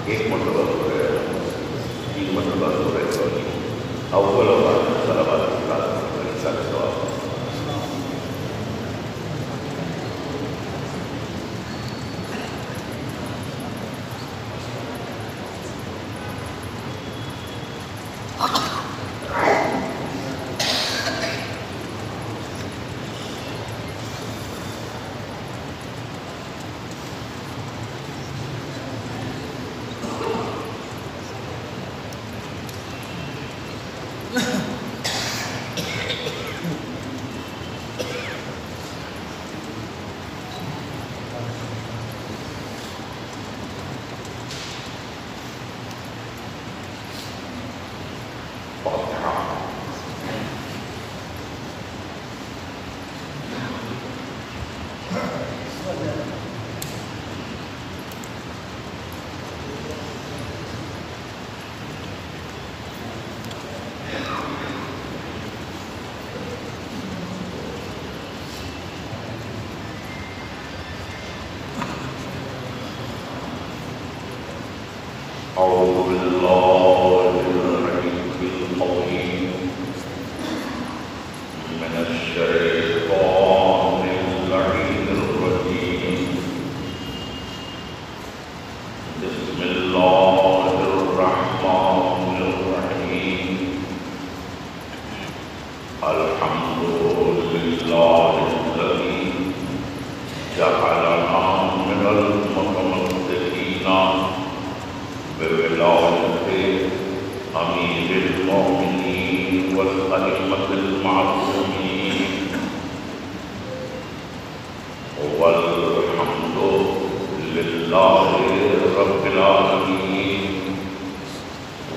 ایک مرتبہ سورہ تین مرتبہ سورہ ابراہیم اول و آخر صلوات کے ساتھ ثواب. أعوذ بالله العلي العظيم من الشيطان اللعين الرجيم. بسم الله الرحمن الرحيم. الحمد لله الذي جعلنا من المتمسكين بولاية أمير المؤمنين والأئمة المعصومين. والحمد لله رب العالمين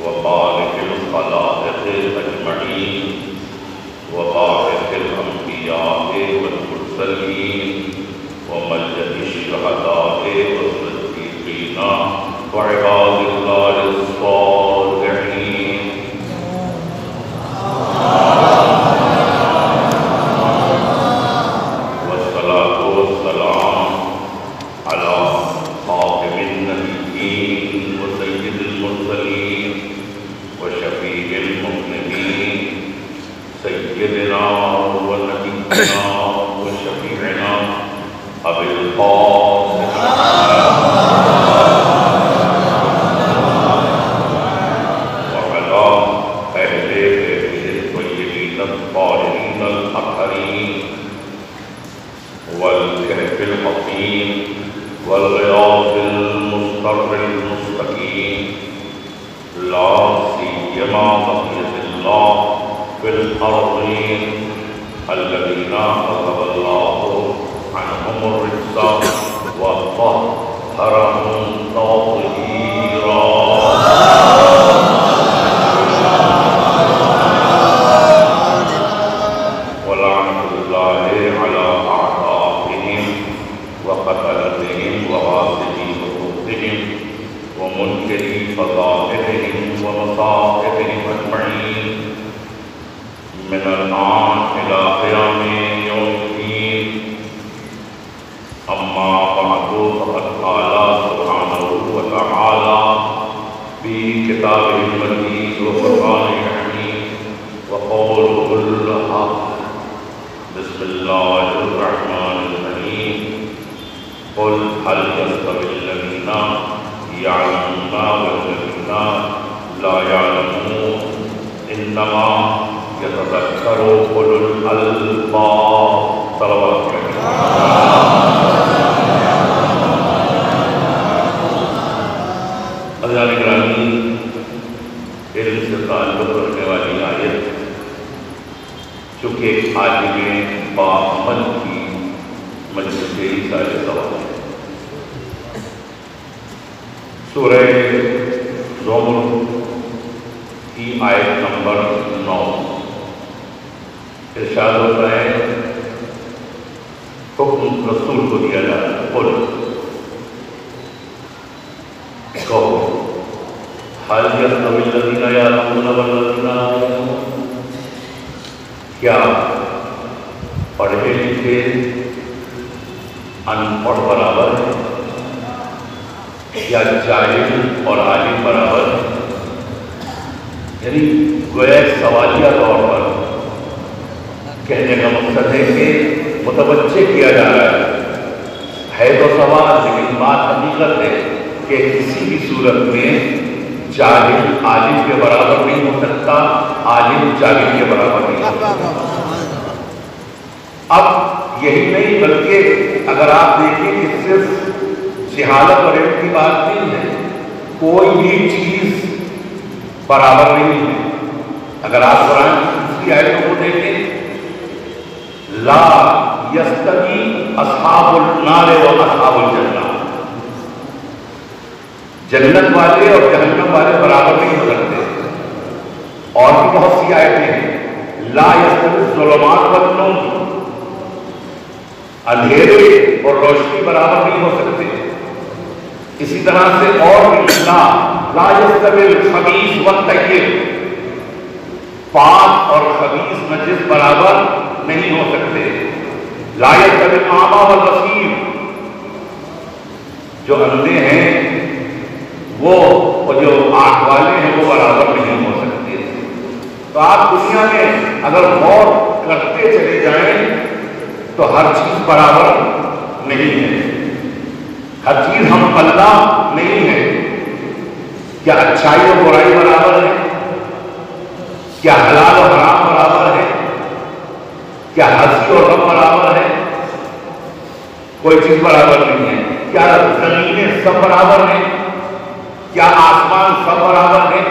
وبارك الخلائق أجمعين وبارك الأنبياء والمرسلين وملجأ الشهداء والصديقين وعباد الله الصالحين. والصلاة والسلام على خاتم النبيين وسيد المرسلين وشفيع المذنبين سيدنا ونبينا وشفيعنا أبي القاسم والكهف الحصين والغياث المستر المستقيم. لا سيما بقية الله في الأرضين الذين أذهب الله عنهم الرجس وطهرهم تطهيرا. ولعنة الله على أعدائهم وقتلتهم وغاصبي حقوقهم ومنكري فضائلهم ومصائبهم أجمعين من الآن إلى قيام يوم الدين. أما بعد فقد قال سبحانه وتعالى في كتابه المجيد وقرآنه الحميد وقوله الحق. بسم الله الرحمن الرحيم. قل هل يستوي الذين يعلمون والذين لا يعلمون إنما يتذكر أولو الألباب. صلوات عزیزان گرامی، علم سے تعلق رکھنے والی آیت چونکہ عالم باعمل کی مجلس سے ہی سارے سوال ہے. سورہ زمر کی آیت نمبر 9 ارشاد ہوتا ہے، حکم رسول کو دیا جاتا ہے، قل کہو حل یستوی الذین یعلمون والذین لا یعلمون، کیا پڑھے لکھے ان پڑھ برابر ہے؟ کیا جاہل اور عالم برابر؟ یعنی گویا سوالیہ طور پر کہنے کا مقصد ہے کہ متوجہ کیا جا رہا ہے تو سوال، لیکن بات حقیقت ہے کہ کسی بھی صورت میں جاہل عالم کے برابر نہیں ہو سکتا، عالم جاہل کے برابر نہیں ہو سکتا۔ اب یہی نہیں بلکہ اگر آپ دیکھیں کہ صرف جہالت اور علم کی بات نہیں ہے، کوئی بھی چیز برابر نہیں ہے۔ اگر آپ قرآن کی دوسری آیتوں کو دیکھیں، لا یستوی اصحاب النار و اصحاب الجنہ، جنت والے اور جہنم والے برابر نہیں ہو سکتے۔ اور بھی بہت سی آیتیں ہیں، لا یستوی الظلمات والنور، اندھیرے اور روشنی برابر نہیں ہو سکتے۔ اسی طرح سے اور بھی لا یستوی الخبیث والطیب، پاک اور خبیث نجس برابر نہیں ہو سکتے۔ لا یستوی الاعمی والبصیر، جو اندھے ہیں وہ اور جو آنکھ والے ہیں وہ برابر نہیں ہو سکتے۔ تو آپ دنیا میں اگر غور کرتے چلے جائیں تو ہر چیز برابر نہیں ہے، ہر چیز ہم پلہ نہیں ہے۔ کیا اچھائی اور برائی برابر ہے؟ کیا حلال اور حرام برابر ہے؟ کیا ہنسی اور غم برابر ہے؟ کوئی چیز برابر نہیں ہے۔ کیا زمینیں سب برابر ہیں؟ کیا آسمان سب برابر ہیں؟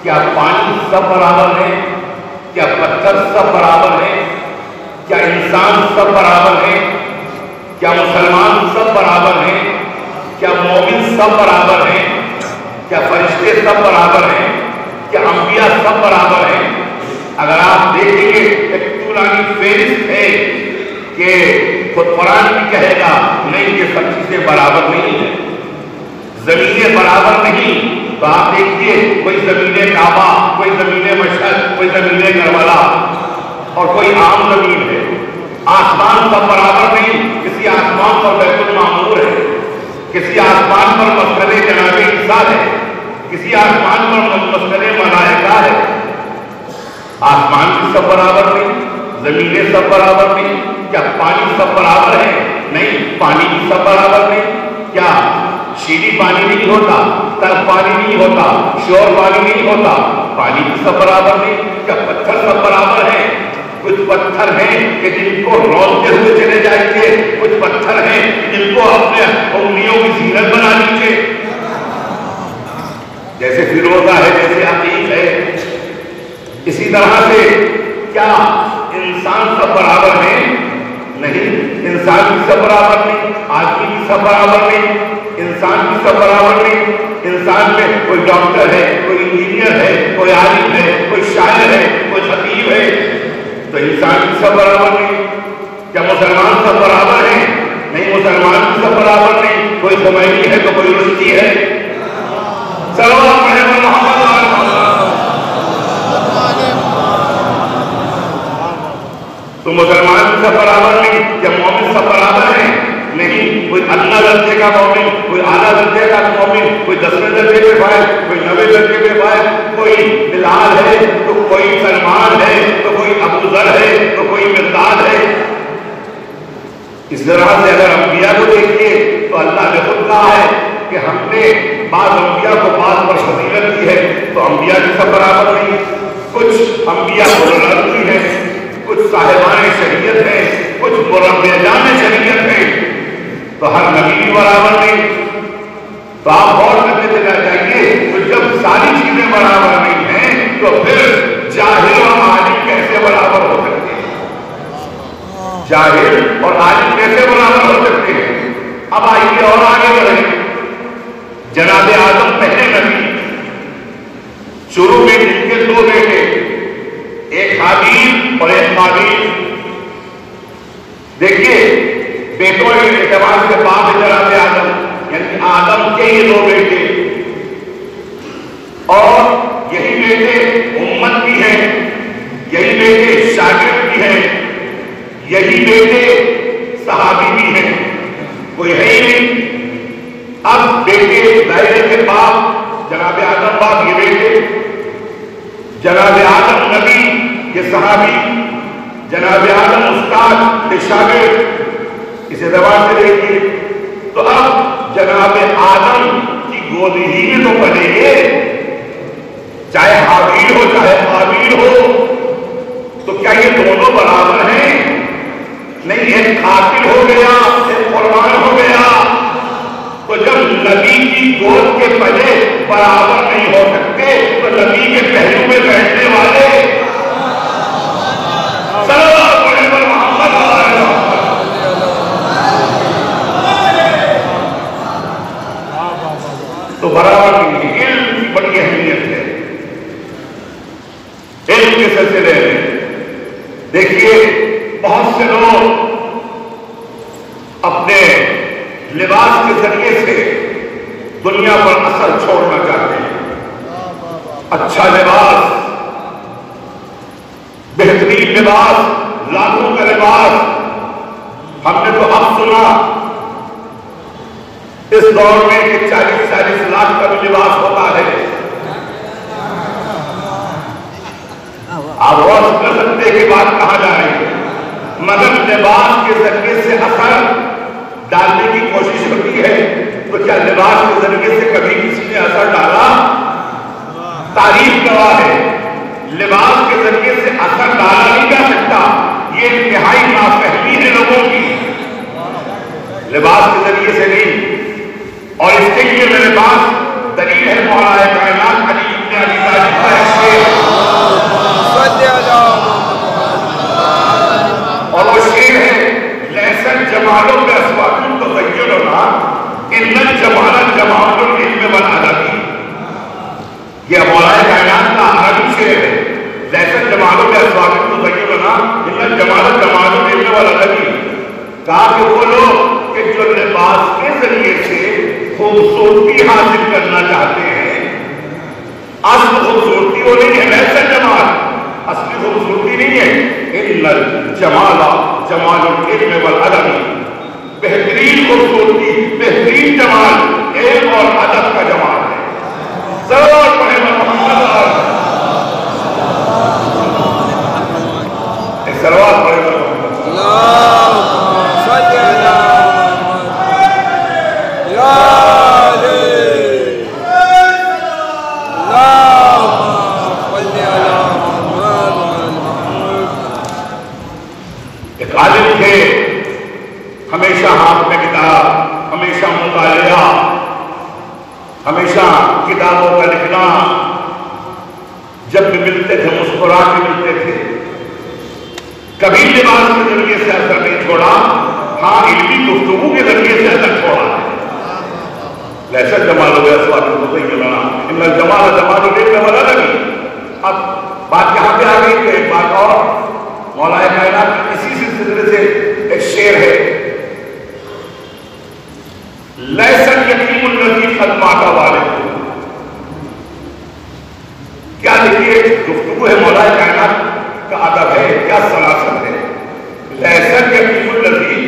کیا پانی سب برابر ہیں؟ کیا پتھر سب برابر ہیں؟ کیا انسان سب برابر ہیں؟ کیا مسلمان سب برابر ہیں؟ کیا مومن سب برابر ہیں؟ کیا فرشتے سب برابر ہیں؟ کیا انبیاء سب برابر ہیں؟ اگر آپ دیکھیں گے ایک طولانی فہرست ہے کہ خود قرآن بھی کہے گا نہیں، یہ سب چیزیں برابر نہیں ہیں، زمینیں برابر نہیں۔ تو آپ دیکھیے کوئی زمین کعبہ، کوئی زمین مشہد، کوئی زمین کربلا اور کوئی عام زمین ہے۔ آسمان سب برابر نہیں، کسی آسمان پر بیت المعمور ہے، کسی آسمان پر مسجد جناب عیسیٰ ہے، کسی آسمان پر مسجد ملائکہ ہے۔ آسمان بھی سب برابر نہیں، زمینیں سب برابر نہیں۔ کیا پانی سب برابر ہے؟ نہیں، پانی بھی سب برابر نہیں۔ کیا شیریں پانی نہیں ہوتا، تلخ پانی نہیں ہوتا، شور پانی نہیں ہوتا؟ پانی بھی سب برابر نہیں۔ کیا پتھر سب برابر ہیں؟ کچھ پتھر ہیں کہ جن کو رونتے ہوئے چلے جائیں گے، کچھ پتھر ہیں جن کو اپنے انگلیوں کی زینت بنا لیجیے، جیسے فیروزہ ہے، جیسے عقیق ہے۔ اسی طرح سے کیا انسان سب برابر ہیں؟ نہیں، انسان بھی سب برابر نہیں، آدمی بھی سب برابر نہیں، انسان بھی سب برابر نہیں۔ انسان میں کوئی ڈاکٹر ہے، کوئی انجینئر ہے، کوئی عالم ہے، کوئی شاعر ہے، کوئی خطیب ہے، تو انسان بھی سب برابر نہیں۔ کیا مسلمان سب برابر ہیں؟ نہیں، مسلمان بھی سب برابر نہیں۔ کوئی خمینی ہے تو کوئی رشدی ہے۔ صلوات پڑھیں محمد تو مسلمان بھی سب برابر نہیں۔ کیا مومن سب برابر ہیں؟ نہیں، کوئی ادنیٰ درجے کا مومن، کوئی اعلیٰ درجے کا مومن، کوئی 10ویں درجے پہ فائز، کوئی 9ویں درجے پہ فائز، کوئی بلال ہے تو کوئی سلمان ہے تو کوئی ابو ذر ہے تو کوئی مقداد ہے۔ اس طرح سے اگر انبیاء کو دیکھیے تو اللہ نے خود کہا ہے کہ ہم نے بعض انبیاء کو بعض پر فضیلت دی ہے، تو انبیاء بھی سب برابر نہیں۔ کچھ انبیاء مربی ہیں، کچھ صاحبان شریعت ہیں، کچھ مربیان شریعت ہیں، تو ہر نبی بھی برابر نہیں۔ تو آپ غور کرتے چلا جائیے، تو جب ساری چیزیں برابر نہیں ہیں تو پھر جاہل اور عالم کیسے برابر ہو سکتے ہیں؟ جاہل اور عالم کیسے برابر ہو سکتے ہیں؟ اب آئیے اور آگے بڑھیں۔ جناب آدم پہلے نبی، شروع میں جن کے 2 بیٹے، ایک حابیل اور ایک قابیل۔ دیکھیے بیٹوں کے اعتبار سے باپ ہے جناب آدم، یعنی آدم کے یہ 2 بیٹے، اور یہی بیٹے امت بھی ہیں، یہی بیٹے شاگرد بھی ہیں، یہی بیٹے صحابی بھی ہیں۔ کوئی ہے ہی نہیں اب بیٹے ظاہر کے باپ جناب آدم باپ یہ بیٹے، جناب آدم نبی یہ صحابی، جناب آدم استاد یہ شاگرد، اسے زبان سے دیکھیے۔ تو اب جناب آدم کی گود ہی میں تو پڑے گے، چاہے حابیل ہو چاہے قابیل ہو، تو کیا یہ دونوں برابر ہیں؟ نہیں، ایک قاتل ہو گیا ایک قربان ہو گیا۔ تو جب نبی کی گود کے پلے برابر نہیں ہو سکتے تو نبی کے پہلو میں بیٹھنے والے تو برابر نہیں۔ علم کی بڑی اہمیت ہے۔ علم کے سلسلے میں دیکھیے بہت سے لوگ اپنے لباس کے ذریعے سے دنیا پر اثر چھوڑنا چاہتے ہیں۔ اچھا لباس، بہترین لباس، لاکھوں کا لباس، ہم نے تو اب سنا اس دور میں کہ 40-40 لاکھ کا بھی لباس ہوتا ہے۔ آپ غور کر سکتے کہ بات کہاں جا رہی ہے، مگر لباس کے ذریعے سے اثر ڈالنے کی کوشش ہوتی ہے، تو کیا لباس کے ذریعے سے کبھی کسی نے اثر ڈالا؟ تاریخ گواہ ہے، لباس کے ذریعے سے اثر ڈالا نہیں جا سکتا۔ یہ انتہائی نافہمی ہے لوگوں کی، لباس کے ذریعے سے نہیں۔ اور اس کے لیے میرے پاس دلیل ہے مولا کائنات علی بن ابی طالب کا، اور وہ شعر ہے لیسن جمالوں میں اسواق تزیننا ان الجمال جمال العلم والادب۔ یہ مولا کائنات کا عربی شعر ہے، لیسن جمالوں میں اسواق تزیننا ان الجمال جمال العلم والادب۔ کہا کہ وہ لوگ کہ جو لباس کے ذریعے سے خوبصورتی حاصل کرنا چاہتے ہیں، اصل خوبصورتی وہ نہیں ہے لیسن جمال، اصلی خوبصورتی نہیں ہے، ان الجمال جمال العلم والادب، بہترین خوبصورتی بہترین جمال علم اور ادب کا جمال ہے۔ ضرور پڑھیں محمد، ایک سلوات پڑھیں محمد، اللہم صلی علی محمد یا علی، اللہم صلی علی ایک عالم تھے، ہمیشہ ہاتھ میں کتاب، ہمیشہ مطالعہ، ہمیشہ کتابوں کا لکھنا، جب بھی ملتے تھے مسکرا کے ملتے تھے، کبھی لباس کے ذریعے سے اثر نہیں چھوڑا، ہاں علمی گفتگو کے ذریعے سے اثر چھوڑا ہے۔ لیسن جمال الاسواق تزیننا ان الجمال جمال العلم والادب۔ اب بات یہاں پہ آ گئی کہ ایک بات اور مولا کائنات کی اسی سلسلے سے ایک شعر ہے، لیسن یتیم الذی قد مات والدہ۔ کیا دیکھیے گفتگو ہے مولا کائنات کا ادب ہے، کیا سلاست ہے۔ لیسن یتیم الذی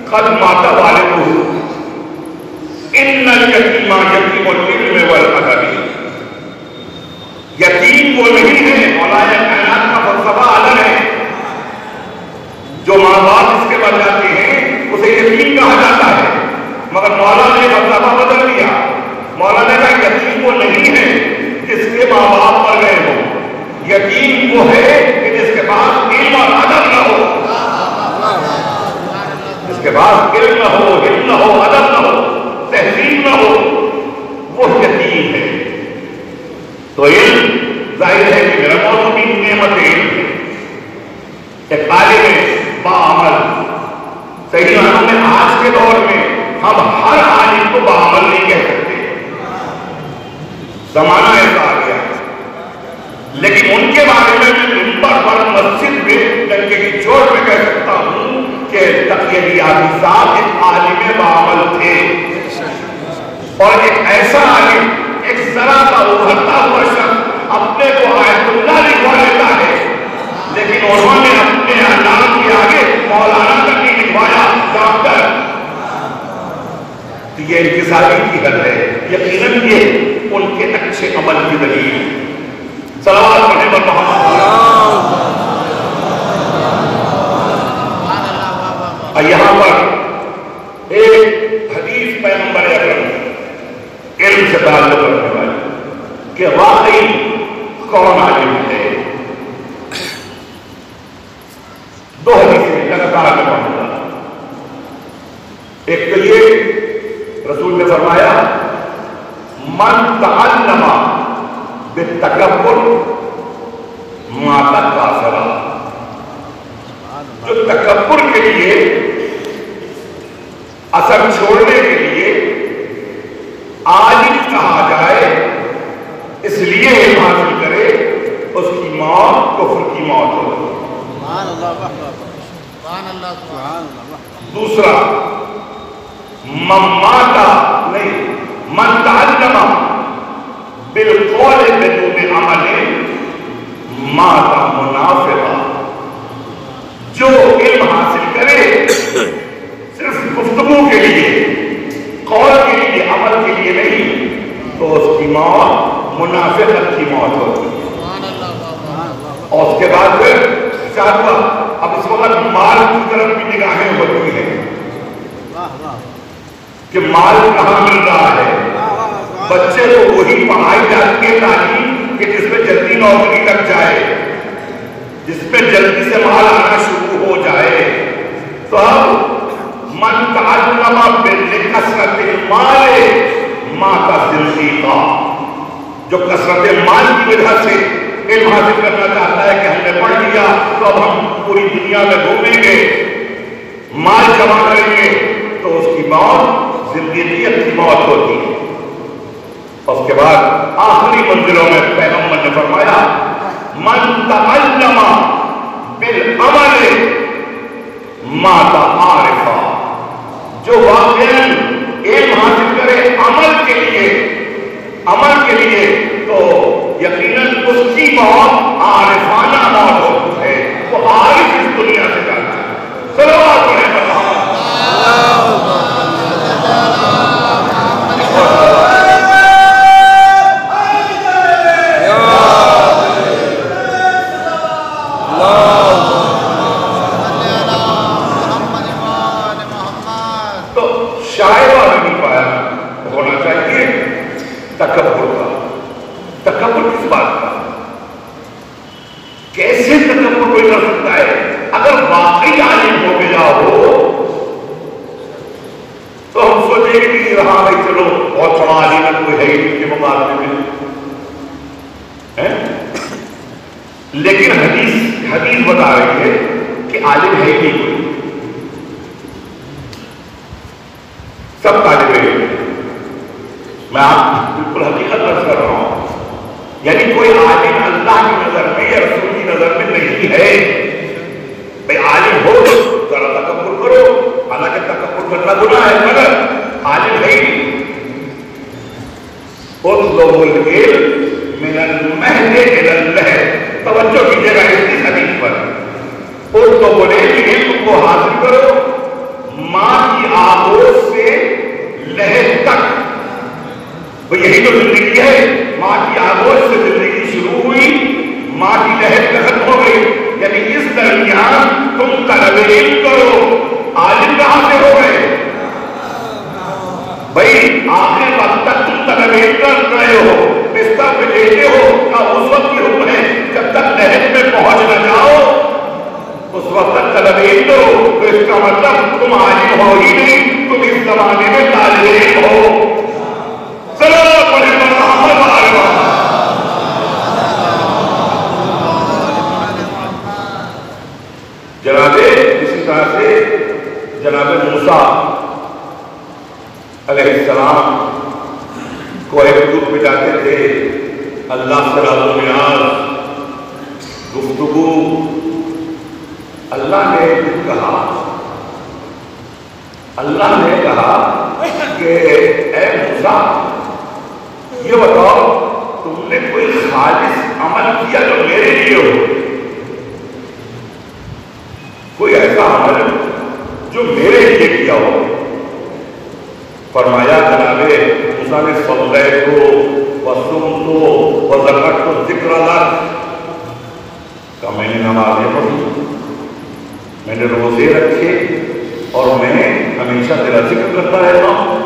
قد مات والدہ ان الیتیم یتیم العلم والادب۔ یتیم وہ نہیں ہے، مولا کائنات کا فلسفہ الگ ہے۔ جو ماں باپ اس کے بن جاتے ہیں اسے یتیم کہا جاتا ہے، مگر مولا نے فلسفہ بدل دیا۔ مولا نے کہا یتیم وہ نہیں ہے جس کے ماں باپ مر گئے ہوں، یتیم وہ ہے کہ جس کے پاس علم اور ادب نہ ہو، جس کے پاس علم نہ ہو، علم نہ ہو، ادب نہ ہو، تہذیب نہ ہو، وہ یتیم ہے۔ تو علم ظاہر ہے کہ میرا موضوع بھی نعمت علم ہے۔ ایک عالم باعمل، صحیح معنوں میں آج کے دور میں ہم ہر عالم کو باعمل نہیں کہہ سکتے، زمانہ ایسا آ گیا، لیکن ان کے بارے میں منبر پر مسجد میں ڈنکے کی چوٹ میں کہہ سکتا ہوں کہ تقی علی صاحب ایک عالم باعمل تھے، اور ایک ایسا عالم، ایک ذرا سا ابھرتا ہوا شخص اپنے کو آیت اللہ لکھوا لیتا ہے، لیکن انہوں نے اپنے نام کے آگے مولانا تک نہیں لکھوایا، ڈاکٹر۔ یہ انکساری کی حد ہے، یقیناً یہ ان کے اچھے عمل کی دلیل۔ صلوات پڑھیں پر محمد۔ یہاں پر ایک حدیث پیغمبر اکرم علم سے تعلق رکھنے والی کہ واقعی کون عالم ہے۔ دو حدیثیں لگاتار میں پڑھوں گا۔ ایک تو یہ رسول نے فرمایا من تعلم بالتکبر مات کافرا، جو تکبر کے لیے اثر چھوڑنے کے لیے عالم کہا جائے اس لیے علم حاصل کرے، اس کی موت کفر کی موت ہو۔ دوسرا من تعلم بالقول بدون عمل مات منافقا، جو علم حاصل کرے صرف گفتگو کے لیے، قول کے لیے، عمل کے لیے نہیں، تو اس کی موت منافقت کی موت ہوتی ہے۔ اور اس کے بعد پھر چاہتا اب اس وقت مال کی طرف بھی نگاہیں ہوتی ہیں کہ مال کہاں مل رہا ہے۔ بچے کو وہی پڑھائی جاتی ہے تعلیم کہ جس میں جلدی نوکری لگ جائے، جس میں جلدی سے مال آنا شروع ہو جائے۔ تو اب من تعلم بکثرت المال مات زندیقا، جو کثرت مال کی وجہ سے علم حاصل کرنا چاہتا ہے کہ ہم نے پڑھ لیا تو اب ہم پوری دنیا میں گھومیں گے، مال جمع کریں گے، تو اس کی موت زندگیت کی موت ہوتی ہے۔ اس کے بعد آخری منزلوں میں پیغمبر نے فرمایا من تعلم بالعمل مات عارفا، جو واقعاً علم حاصل کرے عمل کے لیے تو یقیناً اس کی موت عارفانہ موت ہوتی ہے، وہ عارف اس دنیا سے جاتا ہے۔ صلوات پڑھیں پر تکبر کس بات کا؟ کیسے تکبر کوئی کر سکتا ہے؟ اگر واقعی عالم ہو گیا ہو تو ہم سوچیں گے کہ رہا بھائی چلو بہت بڑا عالم کوئی ہے ان کے مقابلے میں، لیکن حدیث بتا رہی ہے کہ عالم ہے ہی کوئی، سب طالب علم۔ میں آپ بالکل حقیقت عرض کر رہا ہوں، یعنی کوئی عالم اللہ کی نظر میں یا رسول کی نظر میں نہیں ہے۔ بھائی عالم ہو ذرا تکبر کرو، حالانکہ تکبر کرنا گناہ ہے، مگر عالم ہے ہی۔ اطلب العلم من المہد الی اللحد، توجہ کیجیے گا اس حدیث پر۔ اطلب العلم، علم کو حاصل کرو ماں کی آغوش سے لحد تک۔ یہی تو زندگی ہے، ماں کی آغوش سے زندگی شروع ہوئی، ماں کی لہر ختم ہو گئی، یعنی اس درمیان تم طلب علم کرو۔ عالم کہاں سے ہو گئے بھائی؟ آخر وقت تک تم طلب علم کر رہے ہو، بستر پہ لیٹے ہو، کا اس وقت کی حکم ہے جب تک لہر میں پہنچ نہ جاؤ اس وقت تک طلب علم کرو۔ تو اس کا مطلب تم عالم ہو ہی نہیں، تم اس زمانے میں طالب علم ہو۔ جناب اسی طرح سے جناب موسیٰ علیہ السلام کو ایک دور پہ جاتے تھے، اللہ سے راز و نیاز، گفتگو۔ اللہ نے کہا کہ اے موسیٰ یہ بتاؤ تم نے کوئی خالص عمل کیا جو میرے لیے ہو، کوئی ایسا عمل جو میرے لیے کیا ہو؟ فرمایا جناب موسیٰ نے صلیتو وصمتو وذکرتو ذکر لک، کہ میں نے نمازیں پڑھی، میں نے روزے رکھے اور میں ہمیشہ تیرا ذکر کرتا رہتا ہوں.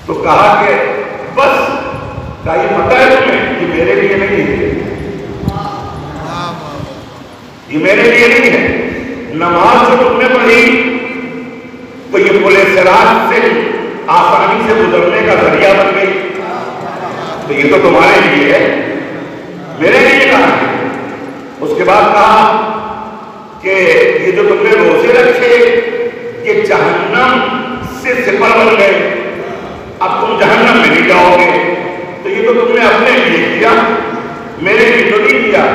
تو کہا کہ بس کیا یہ پتہ ہے تمہیں یہ میرے لیے نہیں ہے، یہ میرے لیے نہیں ہے. نماز جو تم نے پڑھی تو یہ پل صراط سے آسانی سے گزرنے کا ذریعہ بن گئی، تو یہ تو تمہارے لیے ہے، میرے لیے کہا ہے. اس کے بعد کہا کہ یہ جو تم نے روزے رکھے یہ جہنم سے سپر بن گئے، اب تم جہنم میں نہیں جاؤ گے. تو یہ تو تم نے اپنے لیے کیا، میرے لیے تو نہیں کیا.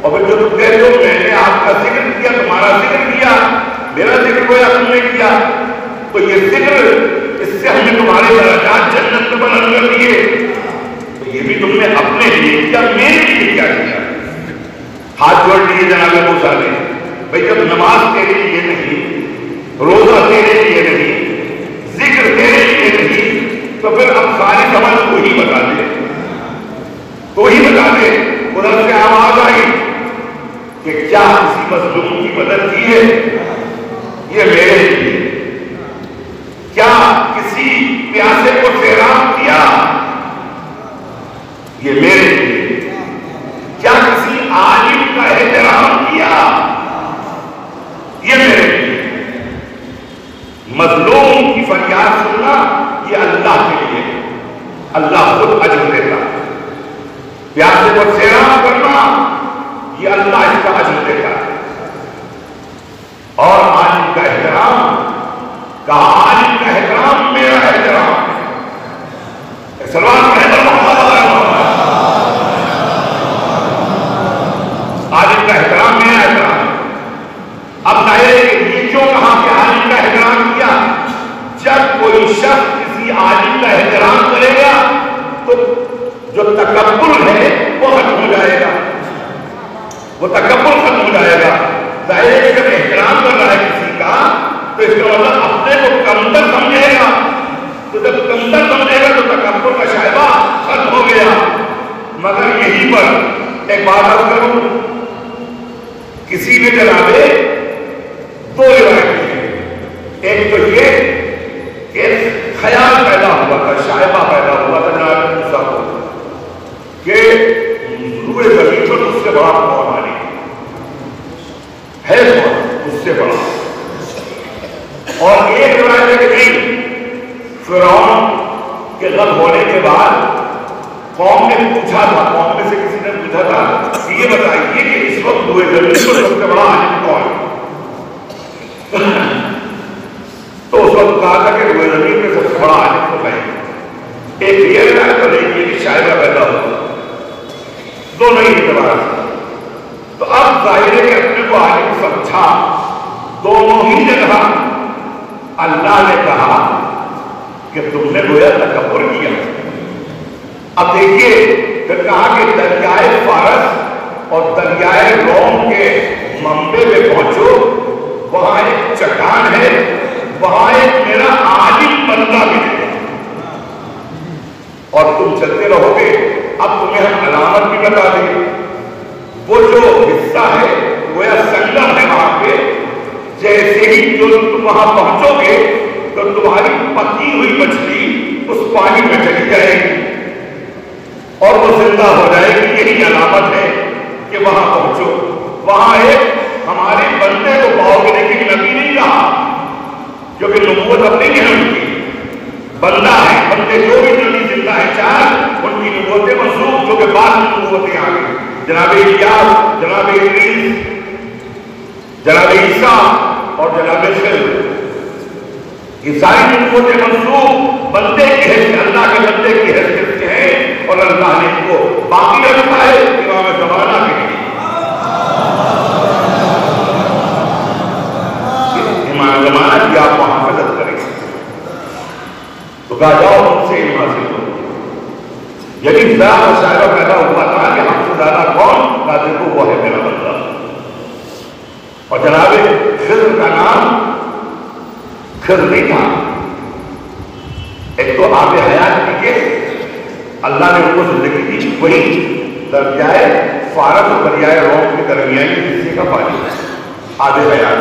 اور پھر جو تم کہتے ہو میں نے آپ کا ذکر کیا، تمہارا ذکر کیا، میرا ذکر گویا تم نے کیا، تو یہ ذکر اس سے ہم نے تمہارے درجات جنت میں بلند کر دیے. تو یہ بھی تم نے اپنے لیے کیا، میرے لیے کیا کیا؟ ہاتھ جوڑ لیے جناب موسیٰ نے. بھئی جب نماز تیرے لیے نہیں، روزہ تیرے لیے نہیں، ذکر تیرے لیے نہیں، تو پھر اب ساری سمجھ تو ہی بتا دے، تو ہی بتا دے. ادھر سے آواز آئی کہ کیا کسی مظلوم کی مدد کی ہے؟ یہ میرے لیے. کیا کسی پیاسے کو سیراب کیا؟ یہ میرے لیے. کیا کسی عالم کا احترام کیا؟ یہ میرے لیے. مظلوم کی فریاد سننا یہ اللہ کے لیے، اللہ خود اجر دیتا. پیاسے کو سیراب کرنا یہ اللہ اس کا اجر دیتا ہے. اور عالم کا احترام، کہا عالم کا احترام میرا احترام ہے. سلوات پڑھیں محمد عالم کا احترام میرا احترام ہے. اب ظاہر ہے کہ یہ کیوں کہا کہ عالم کا احترام کیا؟ جب کوئی شخص کسی عالم کا احترام کرے گا تو جو تکبر ہے وہ ختم ہو جائے گا، وہ تکبر ختم ہو جائے گا. ظاہر ہے کہ جب احترام کر رہا ہے کسی کا تو اس کا مطلب اپنے کو کمتر سمجھے گا. تو جب کمتر سمجھے گا تو تکبر کا شائبہ ختم ہو گیا. مگر یہی پر ایک بات عرض کروں، کسی نے جنابے دو روایت کی. ایک تو یہ کہ خیال پیدا ہوا تھا، شائبہ پیدا ہوا تھا جناب موسیٰ کو کہ روئے زمین پر اس سے بڑا کون آنے ہے، اس سے بڑا. اور ایک روایت ہے کہ نہیں، فرعون کے غلب ہونے کے بعد قوم نے پوچھا تھا، قوم میں سے کسی نے پوچھا تھا کہ یہ بتائیے کہ اس وقت روئے زمین پر سب سے بڑا عالم کون ہے؟ تو اس وقت کہا تھا کہ روئے زمین میں سب سے بڑا عالم تو میں. ایک یہ روایت اور ایک یہ کہ شائبہ پیدا ہوا، دونوں ہی اعتبار. تو اب ظاہر ہے کہ اپنے کو عالم سمجھا. دونوں ہی جگہ اللہ نے کہا کہ تم نے گویا تکبر کیا. اب دیکھیے پھر کہا کہ دریائے فارس اور دریائے روم کے منبع پہ پہنچو، وہاں ایک چٹان ہے، وہاں ایک میرا عالم بندہ بھی ہے، اور تم چلتے رہو گے. اب تمہیں ہم علامت بھی بتا دیں. وہ جو حصہ ہے وہ یا سنگم ہے وہاں پہ، جیسے ہی جو تم وہاں پہنچو گے تو تمہاری پکی ہوئی مچھلی اس پانی میں چلی جائے گی اور وہ زندہ ہو جائے گی. یہی علامت ہے کہ وہاں پہنچو. وہاں ایک ہمارے بندے کو پاؤ گے، لیکن نبی نہیں کہا کیونکہ نبوت اپنی نہیں ہوتی. بندہ ہے، بندے جو بھی نبی زندہ ہے چار، ان کی نبوتیں منسوخ جو کہ بعد میں نبوتیں آ گئی. جناب الیاس، جناب ادریس، جناب عیسیٰ اور جناب خضر، یہ ساری نبوتیں منسوخ بندے کی حیثیت، اللہ کے بندے کی حیثیت سے ہیں، اور اللہ نے ان کو باقی رکھا ہے امام زمانہ کے لیے. امام زمانہ کی آپ محافظت کریں تو کہا جاؤ ان سے علم حاصل کرو. یعنی ذرا شائبہ پیدا ہوا تھا کہ ہم سے زیادہ کون؟ کہا دیکھو وہ ہے میرا بندہ. اور جناب خضر کا نام خضر نہیں تھا. ایک تو آب حیات کی کے اللہ نے ان کو زندگی دی، وہی دریائے فارس اور دریائے روم کے درمیانی حصے کا پانی آب حیات،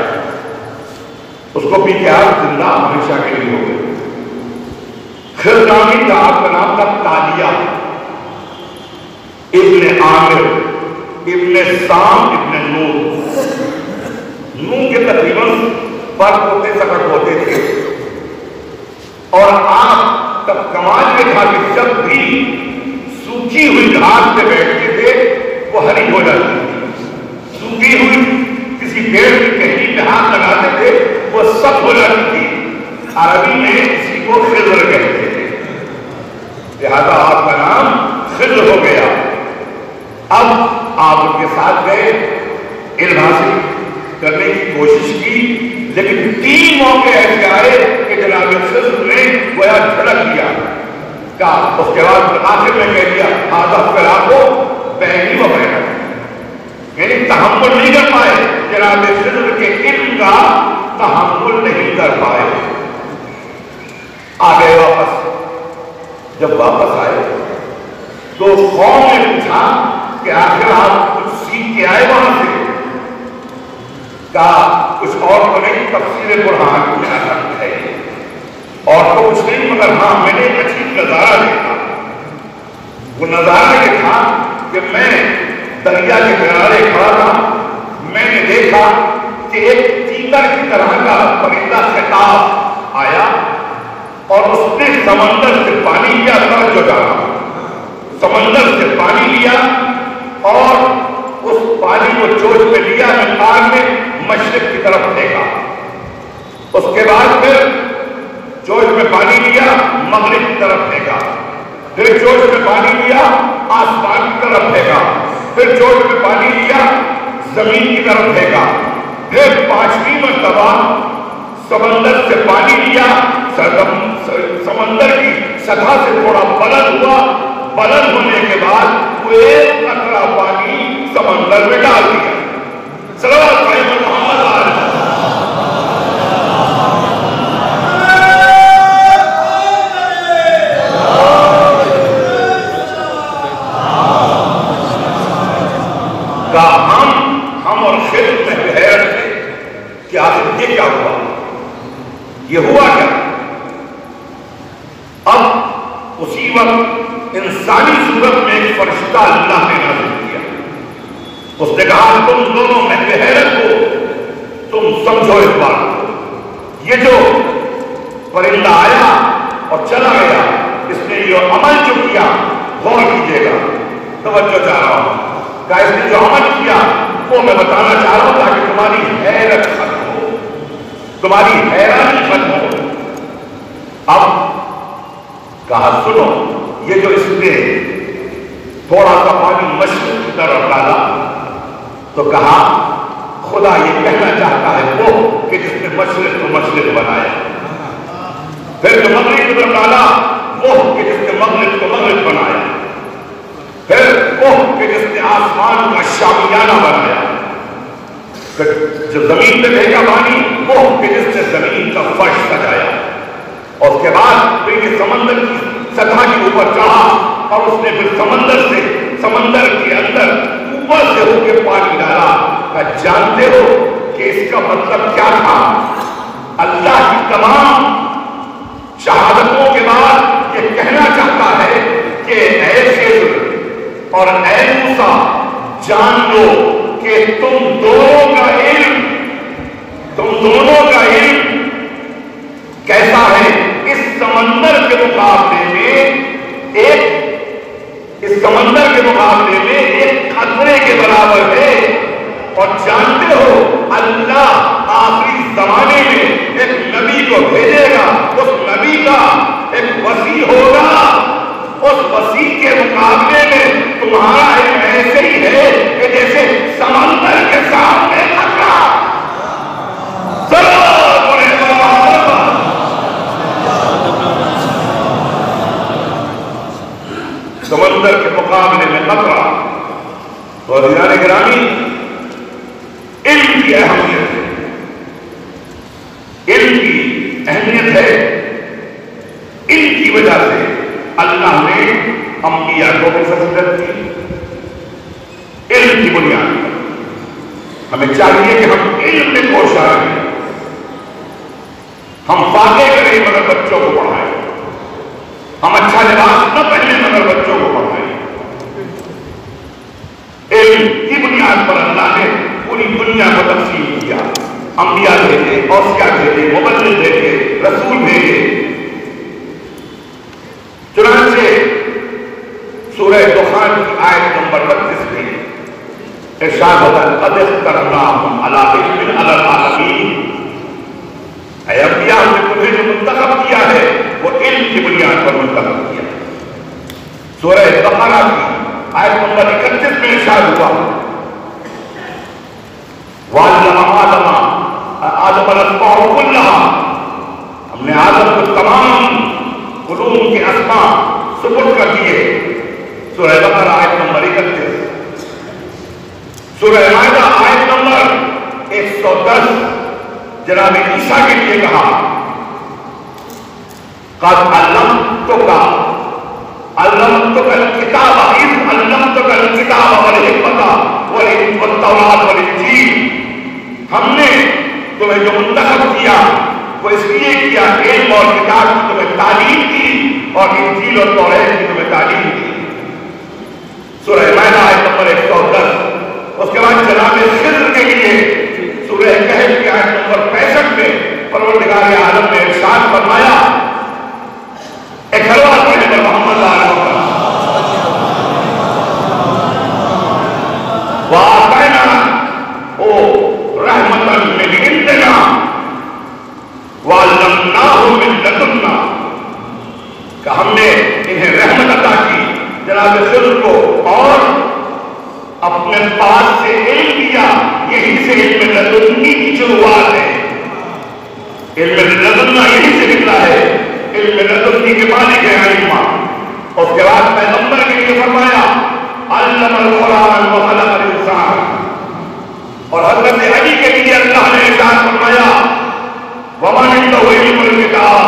اس کو پی کے آپ زندہ ہمیشہ کے لیے ہو گئے. خضر نامی تھا، آپ کا نام تھا تالیہ ابن عامر ابن سام ابن نوح. نوح کے تقریباً پر ہوتے سکٹ ہوتے تھے، اور آپ تب کمال میں تھا کہ جب بھی سوکھی ہوئی گھاس پہ بیٹھتے تھے وہ ہری ہو جاتی تھی. سوکھی ہوئی کسی پیڑ کی ٹہنی پہ ہاتھ لگاتے تھے وہ سب ہو جاتی تھی. عربی میں اسی کو خضر کہتے تھے، لہذا آپ کا نام خضر ہو گیا. اب آپ ان کے ساتھ گئے، علم حاصل کرنے کی کوشش کی، لیکن 3 موقع ایسے آئے کہ جناب خضر نے گویا جھڑک دیا. کہا اس کے بعد آخر میں کہہ دیا آدھا فراقو بینی و بینک، یعنی تحمل نہیں کر پائے، جناب خضر کے علم کا تحمل نہیں کر پائے. آ گئے واپس. جب واپس آئے تو قوم نے پوچھا کہ آخر آپ کچھ سیکھ کے آئے وہاں سے؟ کہا کچھ اور تو نہیں، تفسیر برہان میں ہے، اور تو کچھ نہیں، مگر ہاں میں نے ایک عجیب نظارہ دیکھا. وہ نظارہ یہ تھا کہ میں دریا کے کنارے کھڑا تھا، میں نے دیکھا کہ ایک تیتر کی طرح کا پرندہ خطاب آیا اور اس نے سمندر سے پانی لیا. توجہ ڈالا، سمندر سے پانی لیا اور اس پانی کو چوچ میں لیا، مقدار میں مشرق کی طرف پھینکا. اس کے بعد پھر چوچ میں پانی لیا، مغرب کی طرف پھینکا. پھر چوچ میں پانی لیا، آسمان کی طرف پھینکا. پھر چوچ میں پانی لیا، زمین کی طرف پھینکا. پھر 5ویں مرتبہ سمندر سے پانی لیا، سمندر کی سطح سے تھوڑا بلند ہوا. بلند ہونے کے بعد وہ ایک قطرہ پانی سمندر میں ڈال دیا. صلوات محمد علیہ. ہم اور خضر میں حیرت تھے کہ آخر یہ کیا ہوا، یہ ہوا کیا. اب اسی وقت انسانی صورت میں ایک فرشتہ اللہ نے نازل کیا. اس نے کہا تم دونوں میں حیرت ہو، تم سمجھو اس بات کو. یہ جو پرندہ آیا اور چلا گیا، اس نے یہ عمل جو کیا، غور کیجیے گا، توجہ چاہ رہا ہوں. کہا اس نے جو عمل کیا وہ میں بتانا چاہ رہا ہوں تاکہ تمہاری حیرت ختم ہو، تمہاری حیرانی ختم ہو. اب کہا سنو، یہ جو اس نے تھوڑا سا پانی مشرق کی طرف ڈالا تو کہا خدا یہ کہنا چاہتا ہے وہ کہ جس نے مشرق کو مشرق بنایا. پھر جو مغرب کی طرف ڈالا وہ کہ جس نے مغرب کو مغرب بنایا. پھر وہ کہ جس نے آسمان کا شامیانہ بنایا. پھر جو زمین پہ پھینکا پانی وہ کہ جس نے زمین کا فرش سجایا. اور اس کے بعد پھر یہ سمندر کی سطح کے اوپر چڑھا اور اس نے پھر سمندر کے اندر اوپر سے ہو کے پانی ڈالا. جانتے ہو کہ اس کا مطلب کیا تھا؟ اللہ کی تمام شہادتوں کے بعد یہ کہنا چاہتا ہے کہ اے خضر اور اے موسیٰ جان لو کہ تم دونوں کا علم کیسا ہے. اس سمندر کے مقابلے میں ایک قطرے کے برابر ہے. اور جانتے ہو اللہ آخری زمانے میں ایک نبی کو بھیجے گا، اس نبی کا ایک وسیع ہوگا. اس وسیع کے مقابلے میں تمہارا علم ایسے ہی ہے کہ جیسے سمندر کے سامنے قطرہ. سمندر کے مقابلے میں قطرہ. تو عزیزان گرامی، علم کی اہمیت، علم کی اہمیت انبیاء کو بھی فضیلت دی علم کی بنیاد پر۔ ہمیں چاہیے کہ ہم علم میں کوشاں رہیں، ہم فاتح کریں مگر بچوں کو پڑھائیں، ہم اچھا لباس نہ پہنیں مگر بچوں کو پڑھائیں۔ علم کی بنیاد پر اللہ نے پوری دنیا کو تقسیم کیا، انبیاء بھیجے، اوصیاء بھیجے، مبلغ بھیجے، رسول بھیجے۔ چنانچہ سورہ دخان کی آیت نمبر 32 میں ارشاد ہوتا ہے قد اخترناہم علی علم علی العالمین، اے انبیاء ہم نے تمہیں جو منتخب کیا ہے وہ علم کی بنیاد پر منتخب کیا۔ سورہ بقرہ کی آیت نمبر 31 میں ارشاد ہوا وَعَلَّمَ آدَمَ الْأَسْمَاءَ كُلَّهَا، ہم نے آدم کو تمام علوم کے اسماء سپرد کر دیے۔ سورہ بقرہ آیت نمبر 31۔ سورہ مائدہ آیت نمبر 110 جناب عیسیٰ کے لیے کہا قَدْ عَلَّمْتُكَ الْكِتَابَ إِذْ عَلَّمْتُكَ الْكِتَابَ وَالْحِکْمَةَ وَالتَّوْرَاةَ وَالْإِنجِیلَ، ہم نے تمہیں جو منتخب کیا وہ اس لیے کیا علم اور کتاب کی تمہیں تعلیم دی اور انجیل اور توریت کی تمہیں تعلیم دی۔ سورہ مائدہ آیت نمبر 110۔ اس کے بعد جناب خضر کے لیے سورہ کہف کی آیت نمبر 65 میں پروردگار عالم نے ارشاد فرمایا ایک ہروا پڑھنے پر محمد علیہ وسلم وَآتَيْنَا او رحمتاً من عندنا وَعَلَّمْنَاهُ مِن لَدُنَّا، کہ ہم نے انہیں رحمت عطا کی جناب خضر کو اور اپنے پاس سے علم دیا۔ یہی سے علم لدنی کی شروعات ہے، علم لدنہ یہی سے نکلا ہے، علم لدنی کے مالک ہے علمہ۔ اس کے بعد پیغمبر کے لیے فرمایا علم القرآن وخلق الانسان، اور حضرت علی کے لیے اللہ نے ارشاد فرمایا وَمَنْ عِنْدَهُ عِلْمُ الْكِتَابِ،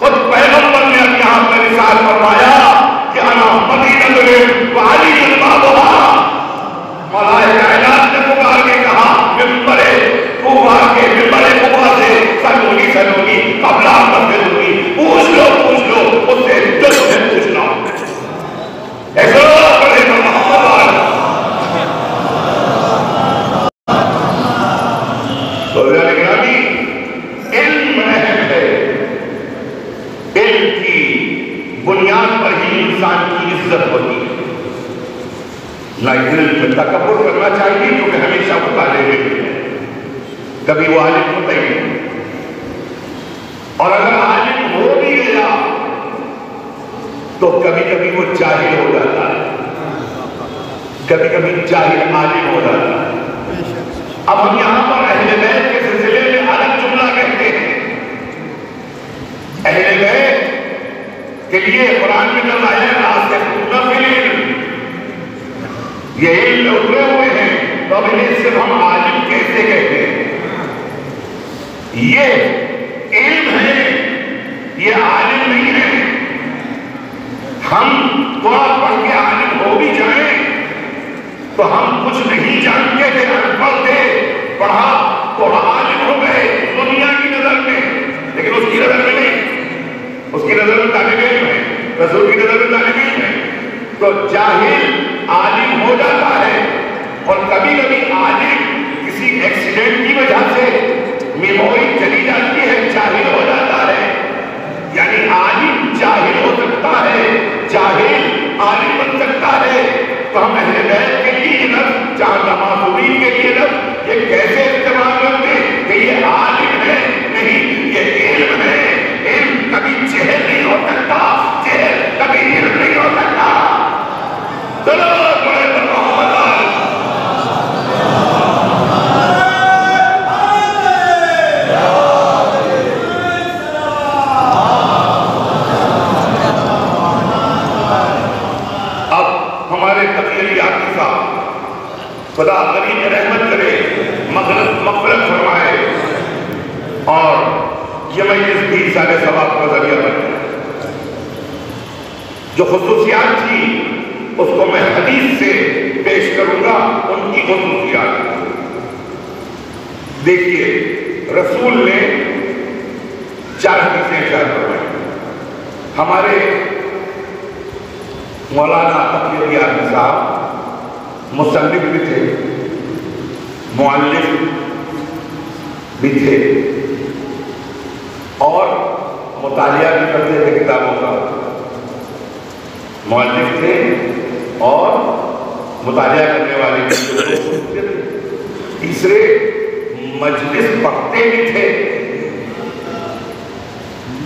خود پیغمبر نے اپنے آپ میں ارشاد فرمایا کہ انا مدینۃ العلم وعلی بابھا۔ مولا کائنات نے پکار کے کہا ممبر کوفہ کے ممبر کوفہ سے سلونی قبل مسجدونی، پوچھ لو اس سے جو تمہیں پوچھنا ہو۔ ایسا پڑھے تو محمد گرامی، علم اہم ہے، علم کی بنیاد پر ہی انسان کی عزت ہوتی ہے۔ نہ علم میں تکبر کرنا چاہیے کیونکہ ہمیشہ مطالعے میں ہے، کبھی وہ عالم ہوتا ہی نہیں، اور اگر عالم ہو بھی گیا تو کبھی کبھی وہ جاہل ہو جاتا ہے، کبھی کبھی جاہل عالم ہو جاتا ہے۔ اب ہم یہاں پر اہل بیت کے سلسلے میں الگ جملہ کہتے ہیں۔ اہل بیت کے لیے قرآن میں نظر آیا راسخون فی العلم، یہ علم میں اترے ہوئے ہیں، تو اب انہیں صرف ہم عالم کیسے کہتے ہیں؟ یہ علم ہے، یہ عالم نہیں ہے۔ ہم قرآن پڑھ کے عالم ہو بھی جائیں تو ہم کچھ نہیں جانتے تھے، ان پڑھ تھے، پڑھا تو عالم ہو گئے دنیا کی نظر میں، لیکن اس کی نظر میں نہیں، اس کی نظر میں طالب علم ہے، رسول کی نظر میں طالب علم ہے۔ تو جاہل عالم ہو جاتا ہے، اور کبھی کبھی عالم کسی ایکسیڈنٹ کی وجہ سے میموری چلی جاتی ہے، جاہل ہو جاتا ہے۔ یعنی عالم جاہل ہو سکتا ہے، جاہل عالم بن سکتا ہے۔ تو ہم اہل بیت کے لیے یہ لفظ، جہاں معصومین کے لیے لفظ یہ کیسے استعمال کرتے کہ یہ عالم ہے؟ نہیں، یہ علم ہے۔ علم کبھی جہل نہیں ہو سکتا، جہل کبھی علم نہیں ہو سکتا۔ چلو بڑے پر محمد خدا غریب رحمت کرے، مغفرت فرمائے، اور یہ مجلس بھی سارے ثواب کا ذریعہ بنے۔ جو خصوصیات تھی اس کو میں حدیث سے پیش کروں گا، ان کی خصوصیات۔ دیکھیے رسول نے 4 حدیثیں ارشاد فرمائی۔ ہمارے مولانا تقی علی آزمی صاحب مصنف بھی تھے، مؤلف بھی تھے اور مطالعہ بھی کرتے تھے کتابوں کا، مؤلف تھے اور مطالعہ کرنے والے تھے۔ تیسرے مجلس پڑھتے بھی تھے۔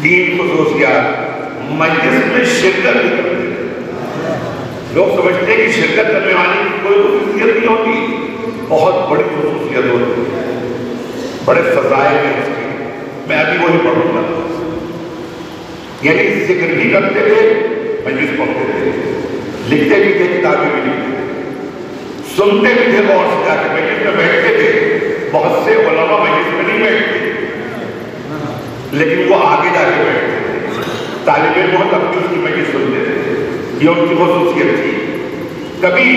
3 خصوصیات، مجلس میں شرکت بھی کرتے تھے۔ لوگ سمجھتے ہیں کہ شرکت کرنے والے کی کوئی خصوصیت نہیں ہوتی، بہت بڑی خصوصیت ہوتی ہے، بڑے فضائل ہیں اس کی، میں ابھی وہی پڑھوں گا۔ یعنی ذکر بھی کرتے تھے، مجلس پڑھتے تھے، لکھتے بھی تھے، کتابیں بھی لکھتے تھے، سنتے بھی تھے، غور سے جا کے مجلس میں بیٹھتے تھے۔ بہت سے علماء مجلس میں نہیں بیٹھتے لیکن وہ آگے جا کے بیٹھتے تھے، طالب علم بہت اپنی اس کی مجلس سنتے تھے، یہ ان کی خصوصیت تھی۔ کبھی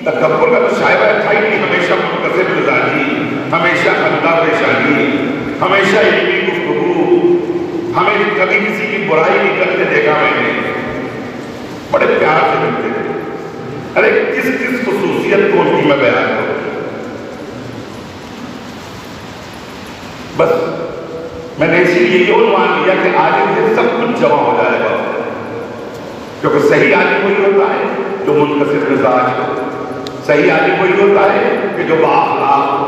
تکبر کا تو شائبہ تھا ہی نہیں، ہمیشہ منتصب مزاجی، ہمیشہ خندہ پیشانی، ہمیشہ علمی گفتگو، ہمیں کبھی کسی کی برائی نہیں کرتے دیکھا میں نے، بڑے پیار سے ملتے تھے۔ ارے کس کس خصوصیت کو ان کی میں بیان کروں؟ بس میں نے اسی لیے یہ عنوان لیا کہ عالم سے سب کچھ جمع ہو جائے گا، کیونکہ صحیح عالم وہی ہوتا ہے جو منتصب مزاج ہو، صحیح عالم وہی ہوتا ہے کہ جو بااخلاق ہو،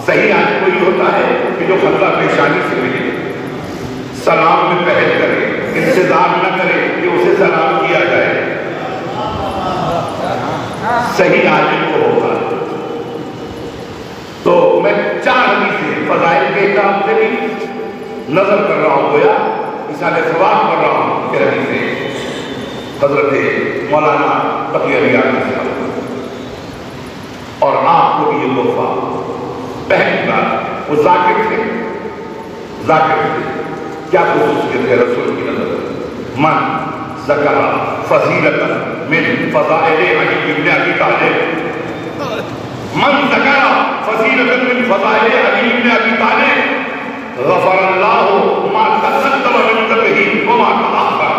صحیح عالم وہی ہوتا ہے کہ جو خندہ پیشانی سے ملے، سلام میں پہل کرے، انتظار نہ کرے کہ اسے سلام کیا جائے، صحیح عالم کو ہوگا۔ تو میں 4 حدیثیں فضائل کے کتاب سے بھی نظر کر رہا ہوں، گویا اصالہ ثواب کر رہا ہوں کہ حدیثیں حضرت مولانا تقی علی آزمی صاحب، اور آپ کو بھی یہ تحفہ۔ پہلی بات، وہ ذاکر تھے، ذاکر تھے۔ کیا خصوصیت ہے رسول کی نظر؟ من ذکر فضیلۃ من فضائل علی بن ابی طالب، من ذکر فضیلۃ من فضائل علی بن ابی طالب غفر اللہ ما تقدم من ذنبہ وما تأخر۔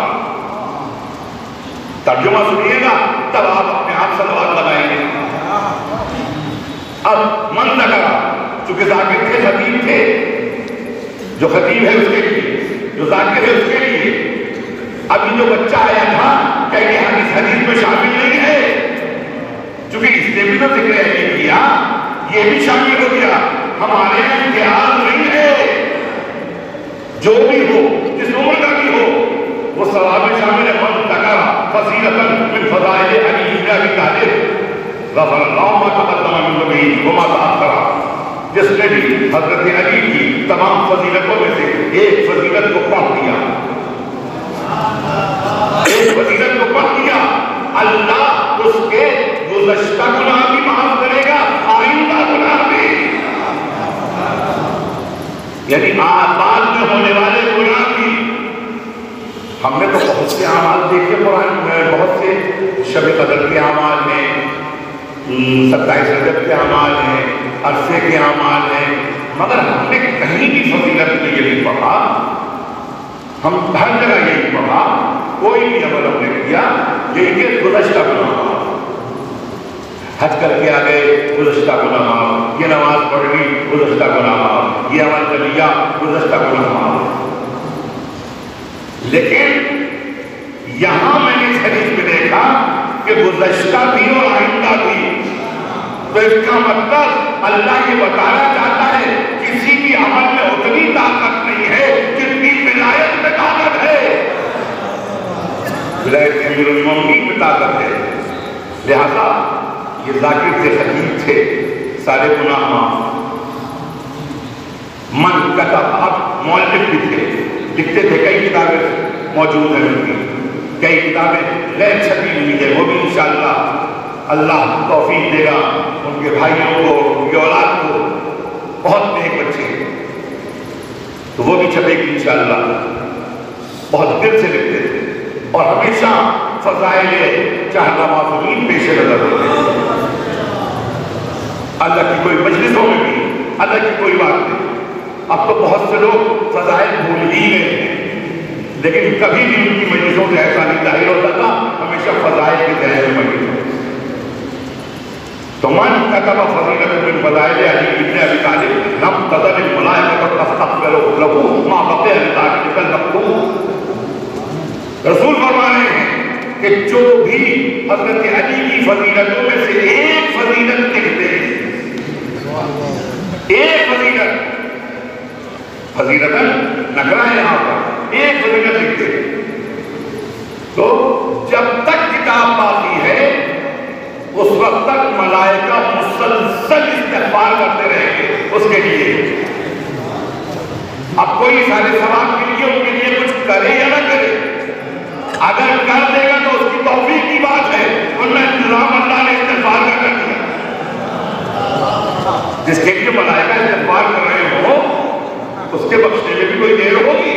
ترجمہ سنیے گا تب آپ اپنے آپ صلوات لگائیں گے۔ اب من ذکر، چونکہ ذاکر تھے، خطیب تھے، جو خطیب ہے اس کے لیے، جو ذاکر ہے اس کے لیے۔ اب یہ جو بچہ آیا تھا کہ یہ حدیث میں شامل نہیں ہے، چونکہ اس نے بھی تو ذکر نہیں کیا، یہ بھی شامل ہو گیا۔ ہمارے یہاں امتیاز نہیں ہے، جو بھی ہو، جس عمر کا بھی ہو، وہ ثواب میں شامل ہے۔ من ذکر فضیلۃ من فضائل علی بن ابی طالب غفر اللہ ما تقدم من ذنبہ وما تأخر۔ جس نے بھی حضرت علی کی تمام فضیلتوں میں سے ایک فضیلت کو پڑھ دیا، ایک فضیلت کو پڑھ دیا، اللہ اس کے گزشتہ گناہ بھی معاف کرے گا، آئندہ گناہ بھی، یعنی بعد میں ہونے والے گناہ بھی۔ ہم نے تو بہت سے اعمال دیکھے قرآن میں، بہت سے شب قدر کے اعمال ہیں، 27 رجب کے اعمال ہیں، عرصے کے اعمال ہیں، مگر ہم نے کہیں بھی فضیلت میں یہ نہیں پڑھا، ہم ہر جگہ یہی پڑھا، کوئی بھی عمل ہم نے کیا یہی کہ گزشتہ گناہ معاف، حج کر کے آ گئے گزشتہ گناہ معاف، یہ نماز پڑھ لی گزشتہ گناہ معاف، یہ عمل کر لیا گزشتہ گناہ معاف۔ لیکن یہاں میں نے اس حدیث میں دیکھا کہ گزشتہ بھی اور آئندہ بھی، تو اس کا مطلب اللہ یہ بتانا چاہتا ہے کسی بھی عمل میں اتنی طاقت نہیں ہے جتنی ولایت میں طاقت ہے، ولایت امیر المومنین میں طاقت ہے۔ لہذا یہ ذاکر سے خطیب تھے، سارے گناہ معاف۔ من کتب، اب مؤلف بھی تھے، لکھتے تھے، کئی کتابیں موجود ہیں ان کی، کئی کتابیں غیر چھپی ہوئی ہیں، وہ بھی انشاءاللہ اللہ توفیق دے گا ان کے بھائیوں کو، ان کی اولاد کو، بہت نیک بچے، تو وہ بھی چھپے گی انشاءاللہ۔ بہت دل سے لکھتے تھے، اور ہمیشہ فضائل چاہنا معصومین پیش نظر ہوتے ہیں. اللہ کی کوئی مجلسوں میں بھی اللہ کی کوئی بات نہیں. اب تو بہت سے لوگ فضائل بھول ہی گئے ہیں، لیکن کبھی بھی ان کی مجلسوں سے ایسا نہیں ظاہر ہوتا تھا، ہمیشہ فضائل کے ذہن میں مجلس ہوتی. تو من كتب فضيلة من فضائل علي بن ابي طالب لم تزل الملائكة تستغفر له ما بقي لذلك المكتوب. رسول فرما رہے ہیں کہ جو بھی حضرت علی کی فضیلتوں میں سے ایک فضیلت لکھتے ہیں، ایک فضیلت، فضیلت نکرہ ہے یہاں پر، ایک فضیلت لکھتے ہیں، تو جب تک کتاب باقی ہے اس وقت تک ملائکہ مسلسل استغفار کرتے رہیں گے اس کے لیے. اب کوئی سارے ثواب کے لیے ان کے لیے کچھ کرے یا نہ کرے، اگر کر دے گا تو اس کی توفیق کی بات ہے، ورنہ انتظام اللہ نے استغفار کا کر دیا. جس کے لیے ملائکہ استغفار کر رہے ہو اس کے بخشنے میں بھی کوئی دیر ہوگی.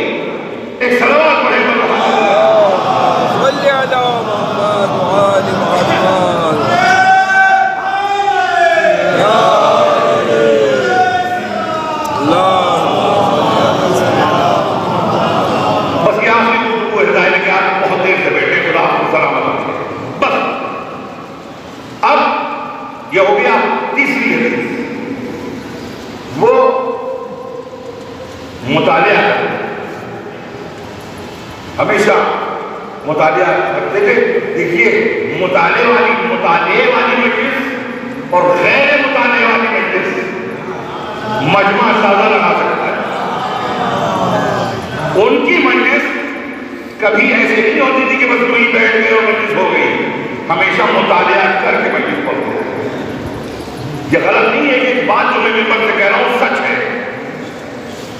ایک صلوات پڑھیں صلی علی محمد وآل محمد. بس یہ آخری گفتگو ہے، ظاہر ہے کہ آپ بہت دیر سے بیٹھے، خدا آپ کو سلامت رکھے. بس اب یہ ہو گیا تیسری حدیث، وہ مطالعہ کرتے، ہمیشہ مطالعہ کرتے تھے. دیکھیے مطالعے والی مجلس اور غیر مطالعے والی مجلس مجمع اندازہ لگا سکتا ہے. ان کی مجلس کبھی ایسے نہیں ہوتی تھی کہ بس کوئی بیٹھ گئے اور مجلس ہو گئی، ہمیشہ مطالعہ کر کے مجلس پڑھتے ہیں. یہ غلط نہیں ہے، کہ بات جو میں ممبر سے کہہ رہا ہوں سچ ہے،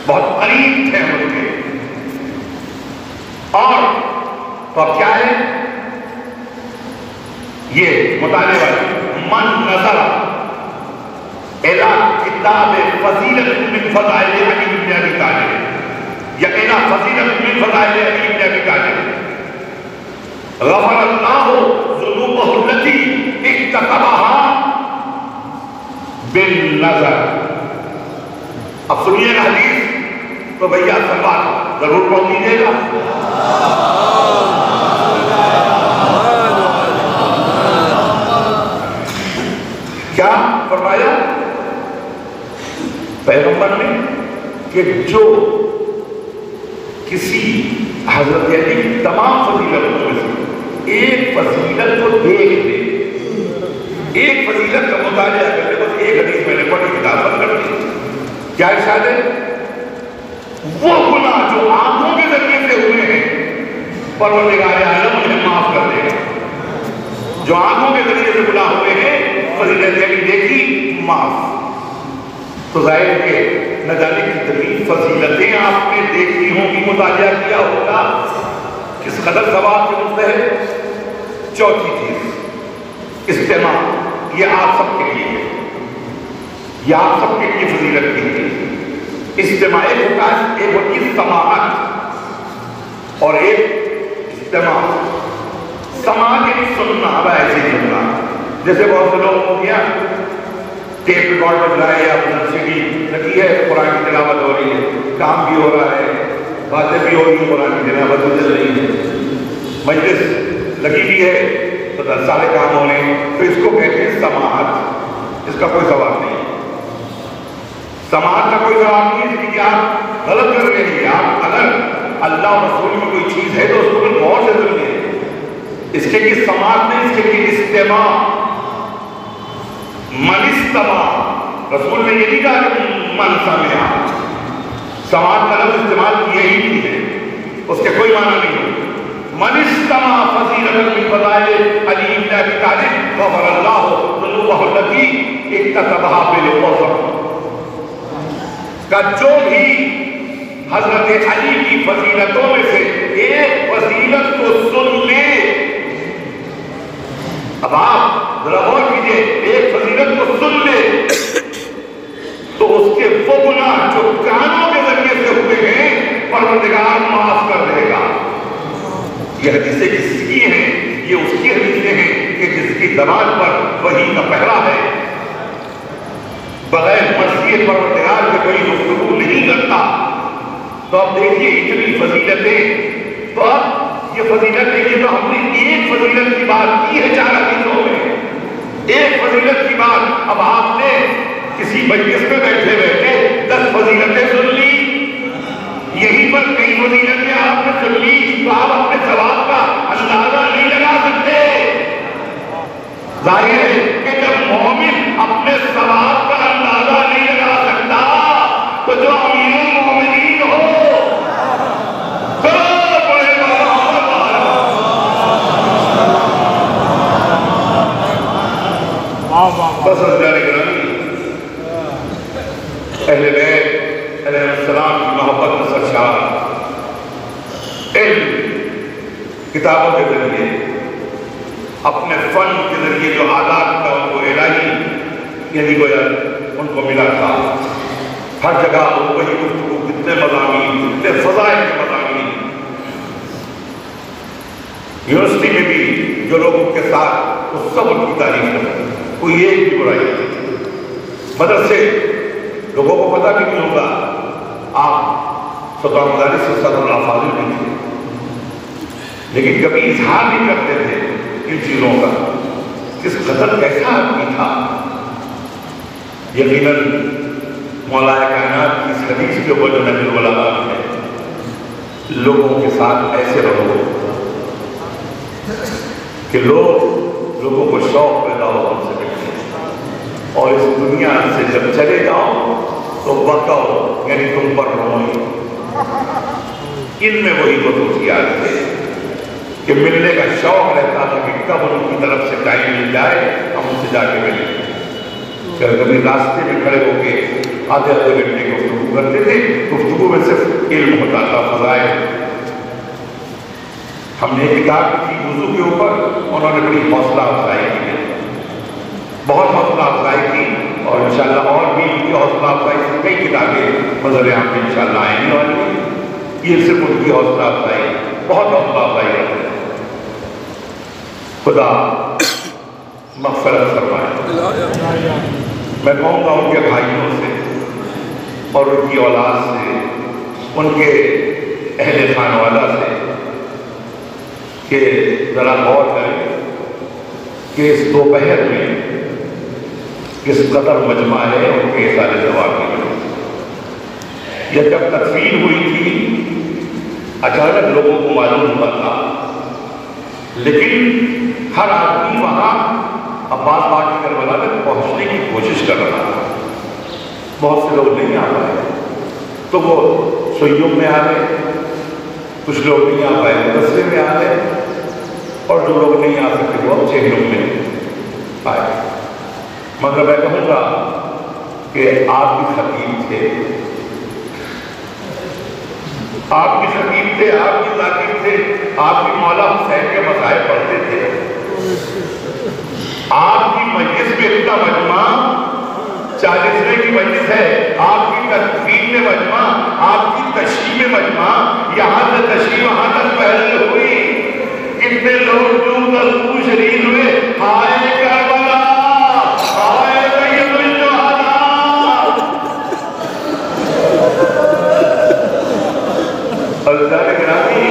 بہت قریب تھے ان کے. اور تو اب کیا ہے یہ مطالعے والی، من نظر الى کتاب فضیلت من فضائل علی بن ابی طالب یا الى فضیلت من فضائل علی بن ابی طالب غفر اللہ ذنوبہ التي اکتسبها بالنظر. اب سنیے گا حدیث تو بھیا سلوات ضرور پڑھ دیجیے گا. کیا فرمایا پیغمبر نے کہ جو کسی حضرت علی کی تمام فضیلتوں میں سے ایک فضیلت کو دیکھ لے، ایک فضیلت کا مطالعہ کر لے، بس ایک حدیث میں نے پڑھی کتاب بند کر دی. کیا ارشاد ہے؟ وہ گناہ جو آنکھوں کے ذریعے سے ہوئے ہیں پروردگار عالم انہیں معاف کر دے گا. جو آنکھوں کے ذریعے سے گناہ ہوئے ہیں فضیلت علی دیکھی معاف. تو ظاہر کہ نہ جانے کتنی فضیلتیں آپ نے دیکھی ہوں گی، مطالعہ کیا ہوگا، کس قدر ثواب کے مستحق. چوتھی چیز استماع، یہ آپ سب کے لیے ہے، یہ آپ سب کے لیے فضیلت کی ہے. استماع ایک ہوتی ہے سماعت اور ایک استماع. سماعت یعنی سننا، اب ایسے ہی سننا. جیسے بہت سے لوگ ہو گیا ٹیپ ریکارڈ بج رہا ہے یا سی ڈی لگی ہے، قرآن کی تلاوت ہو رہی ہے، کام بھی ہو رہا ہے، باتیں بھی ہو رہی ہیں، قرآن کی تلاوت بھی چل رہی ہے، مجلس لگی بھی ہے تو سارے کام ہو رہے ہیں، تو اس کو کہتے ہیں سماعت. اس کا کوئی ثواب نہیں، سماعت کا کوئی ثواب نہیں، اس لیے کہ آپ غلط کر رہے ہیں. آپ اگر اللہ اور رسول میں کوئی چیز ہے تو اس کو غور سے سنیے. اس کے لیے سماعت نہیں، اس کے لیے استماع. من استماع، رسول نے یہ نہیں کہا کہ من سمع. سماعت کا لفظ استعمال کیا ہی نہیں ہے، اس کے کوئی معنی نہیں ہے. من استماع فضیلۃ من فضائل علی بن ابی طالب غفر اللہ ذنوبہ التي اکتسبها بالقسم. کا جو بھی حضرت علی کی فضیلتوں میں سے ایک فضیلت کو سن لے. اب آپ ذرا غور کیجئے، ایک فضیلت کو سن لے تو اس کے وہ گناہ جو کانوں کے ذریعے سے ہوئے ہیں پروردگار معاف کر دے گا. یہ حدیثیں کس کی ہیں؟ یہ اس کی حدیثیں ہیں کہ جس کی زبان پر وحی کا پہرا ہے، بغیر مرضی پروردگار کے کوئی گفتگو نہیں کرتا۔ تو اب دیکھیے اتنی فضیلتیں، تو اب یہ فضیلتیں، یہ تو ہم نے ایک فضیلت کی بات کی ہے 4 حدیثوں میں، ایک فضیلت کی بات۔ اب آپ نے کسی مجلس میں بیٹھے بیٹھے 10 فضیلتیں سن لی، یہیں پر کئی فضیلتیں آپ نے سن لی، تو آپ اپنے ثواب کا اندازہ نہیں لگا سکتے۔ ظاہر ہے کہ جب مومن اپنے ثواب کا اندازہ نہیں لگا سکتا تو جو امیر المومنین ہو بس ازدار گرامی، اہل بیت علیہ السلام کی محبت میں سرشار، علم کتابوں کے ذریعے، اپنے فن کے ذریعے جو آلات کا ان کو الہی یعنی گویا ان کو ملا تھا، ہر جگہ وہی گفتگو، کتنے مضامین، کتنے فضائل کے مضامین۔ یونیورسٹی میں بھی جو لوگ ان کے ساتھ وہ سب ان کی تعریف کرتے ہیں، کوئی ایک بھی برائی نہیں۔ مدرسے لوگوں کو پتہ بھی نہیں ہوگا، آپ سلطان مدارس سے صدر اللہ فاضل نہیں تھے، لیکن کبھی اظہار نہیں کرتے تھے ان چیزوں کا، کس قدر کیسا آدمی تھا۔ یقیناً مولا کائنات کی اس حدیث کے اوپر جو نبی العالمین ہے، لوگوں کے ساتھ ایسے رہو کہ لوگوں کو شوق پیدا ہو ہم سے ملنے، اور اس دنیا سے جب چلے جاؤ تو بکاؤ یعنی تم پر روئیں۔ ان میں وہی خصوصیات تھے کہ ملنے کا شوق رہتا تھا کہ کب ان کی طرف سے ٹائم مل جائے ہم ان سے جا کے ملیں۔ کبھی راستے میں کھڑے ہو کے آدھے گھنٹے گفتگو کرتے تھے، گفتگو میں صرف علم ہوتا تھا، فضائل۔ ہم نے کتاب کی وضو کے اوپر انہوں نے بڑی حوصلہ افزائی کی، بہت حوصلہ افزائی کی، اور انشاءاللہ اور بھی ان کی حوصلہ افزائی سے کئی کتابیں نظر عام میں انشاءاللہ آئیں گی، اور یہ صرف ان کی حوصلہ افزائی، بہت حوصلہ افزائی کرتے ہیں۔ خدا مغفرت فرمائے۔ میں کہوں گا ان کے بھائیوں سے اور ان کی اولاد سے، ان کے اہل خانوادہ سے کہ ذرا غور کریں کہ اس دوپہر میں کس قدر مجمع ہے ان کے سارے جواب میں۔ یہ جب تدفین ہوئی تھی اچانک لوگوں کو معلوم ہوا تھا، لیکن ہر آدمی وہاں عباس پاک کی کربلا میں پہنچنے کی کوشش کر رہا تھا۔ بہت سے لوگ نہیں آ پائے تو وہ سیوم میں آ گئے، کچھ لوگ نہیں آ پائے مدرسے میں آ گئے، اور جو لوگ نہیں آ سکتے وہ اب چہلم میں آئے۔ مگر میں کہوں گا کہ آپ بھی خطیب تھے، آپ بھی خطیب تھے، آپ بھی ذاکر تھے، آپ بھی مولا حسین کے مسائل پڑھتے تھے۔ آپ کی مجلس میں اتنا مجمع 40ویں کی مجلس ہے، آپ کی تدفین میں مجمع، آپ کی تشریح میں مجمع، یہاں سے تشریح وہاں تک پہلے ہوئی، کتنے لوگ دور دور شریف ہوئے، ہائے کربلا، ہائے سید الشہداء۔ اللہ گرامی،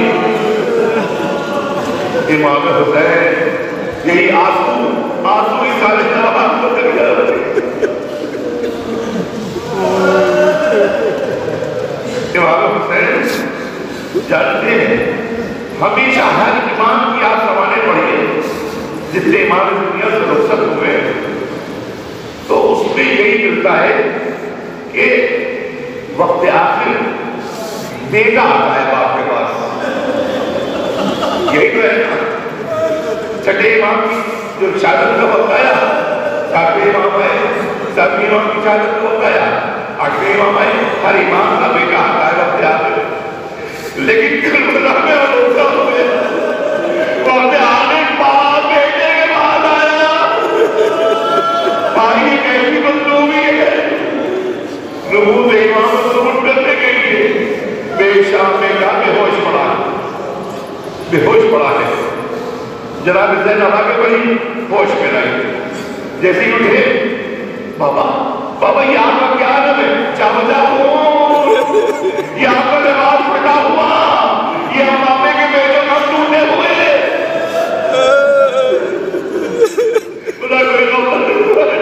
امام حسین یہی آنسو ہی سارے جواب کو دریا ہوتے۔ امام حسین جانتے ہیں، ہمیشہ ہر امام کی آپ زمانے پڑھیے، جتنے امام دنیا سے رخصت ہوئے تو اس میں یہی ملتا ہے کہ وقت آخر بیٹا آتا ہے باپ کے پاس، یہی تو ہے نا۔ چھٹے امام کی جو شہادت کا وقت آیا، 7ویں امام آئے، 7ویں امام کی شہادت کا وقت آیا، 8ویں امام آئے، ہر امام کا بیٹا آتا ہے وقت آخر۔ لیکن کربلا میں روزہ ہوئے، وقت آنے باپ بیٹے کے بعد آیا۔ بھائی ایک ایسی مظلومی ہے، نبوت امام ثبوت کرنے کے لیے بے شام میں کہا بے ہوش پڑا جناب زینب آگے بڑھی، ہوش میں لائی، جیسے ہی اٹھے، بابا بابا یہ آپ کا کیا نام ہے؟ چاوجا ہوں، یہ آپ کا لباس پھٹا ہوا، یہ امامے کے بیٹوں کا ٹوٹے ہوئے، خدا کوئی نوبت نہیں ہوا ہے۔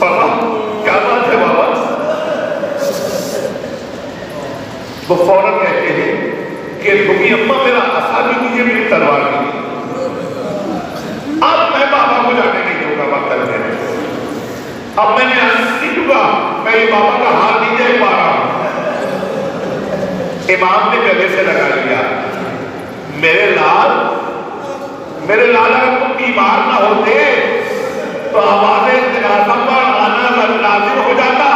بابا کیا بات ہے بابا؟ وہ فوراً کہتے ہیں کہ تمہیں اماں میرا عصا بھی دیجیے، میری تلوار بھی دیجیے۔ اب میں بابا کو جانے نہیں دوں گا مقتل میں، اب میں نے نہیں دوں گا، میں یہ بابا کا ہاتھ نہیں دے پا رہا ہوں۔ امام نے گلے سے لگا لیا، میرے لال اگر تم بیمار نہ ہوتے تو آواز جنازہ پر آنا لازم ہو جاتا،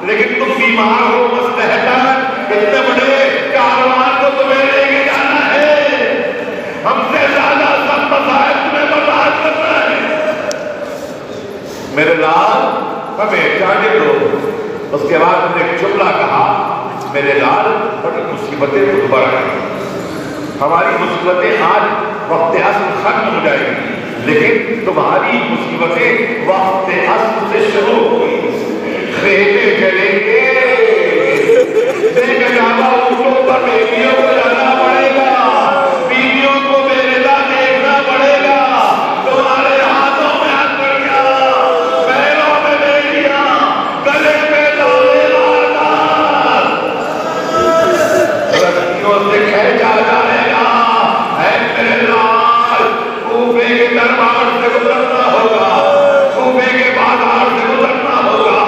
لیکن تم بیمار ہو، مستحکم، اتنے بڑے کاروان کو تمہیں لے کے جانا ہے، ہم سے زیادہ سب مسائل تمہیں برداشت کرنا ہے۔ میرے لال ہمیں جانے دو۔ اس کے بعد میں نے ایک جملہ کہا، میرے لال بڑی مصیبتیں دوبارہ آئیں، ہماری مصیبتیں آج وقت عصر ختم ہو جائیں گی، لیکن تمہاری مصیبتیں وقت عصر سے شروع ہوئی۔ خیمے جلیں گے، دیکھ جانا اونٹوں پر بیویوں کو جانا پڑے گا، بیویوں کو بیویدہ دیکھنا پڑے گا، تمہارے ہاتھوں میں ہتھکڑیاں، پیروں میں بیڑیاں، گلے میں ڈالے مارنا، رسیوں سے کھینچا جائے گا۔ اے میرے لال، کوفے کے دربار سے گزرنا ہوگا، کوفے کے بازار سے گزرنا ہوگا،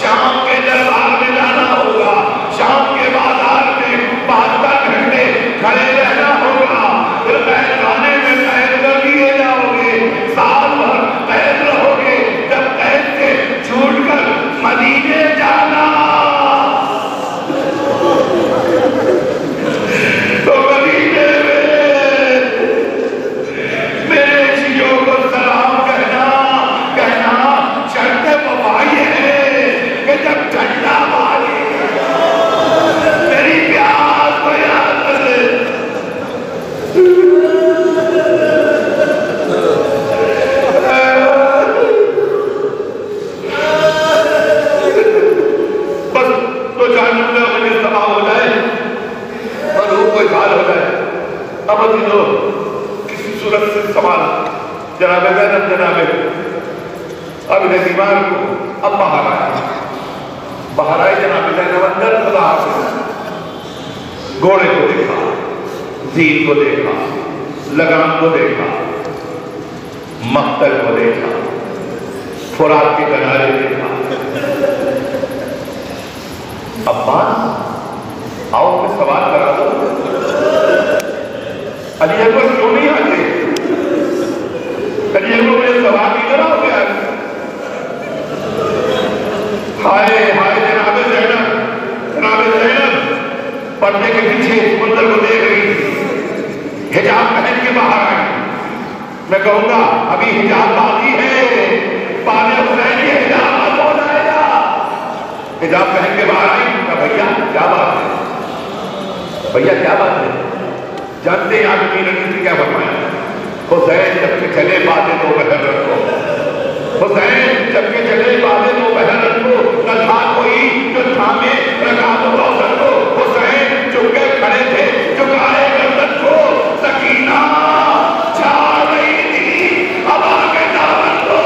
شام کے دربار میں جانا ہوگا، شام کے بازار میں 72 گھنٹے کھڑے رہنا ہوگا، پھر قید خانے میں قید کر دیے جاؤ گے، سال بھر قید رہو گے، جب قید سے چھوٹ کر مدینے جانا تو مدینے میں میرے جیوں کو سلام کہنا شرط وفائی ہے کہ جب جھنڈا مارے میری پیاس کو یاد کر لے۔ بس تو جانب میں مجھے تباہ ہو جائے اور روح کو اظہار ہو جائے، اب عزیزو کسی صورت سے سوال جناب زینب جناب اب بیمار کو اب باہر آئے جناب زینب اندر خدا حافظ، گھوڑے کو دیکھا، زین کو دیکھا، لگام کو دیکھا، مقتل کو دیکھا، فرات کے کنارے دیکھا، عباس آؤ میں سوال کرا دو، علی اکبر کیوں نہیں آتے؟ علی اکبر مجھے سوال نہیں کرا ہو گیا؟ ہائے ہائے جناب زینب پردے کے پیچھے منظر کو دیکھ رہی تھی، حجاب پہن کے باہر آئی، میں کہوں گا ابھی حجاب باقی ہے، پانے حسین یہ حجاب اب ہو جائے گا، حجاب پہن کے باہر آئی، کہا بھیا کیا بات ہے، بھیا کیا بات ہے؟ جانتے ہیں آپ کی نبی سے کیا فرمایا؟ حسین جب کہ چلے باتیں تو بہر رکھو، حسین جب کہ چلے باتیں تو بہر رکھو، نہ تھا کوئی جو تھامے رکاب و روشن کو، حسین چکے کھڑے تھے چکائے گردن کو، سکینہ چھا رہی تھی اب آگے دامن کو،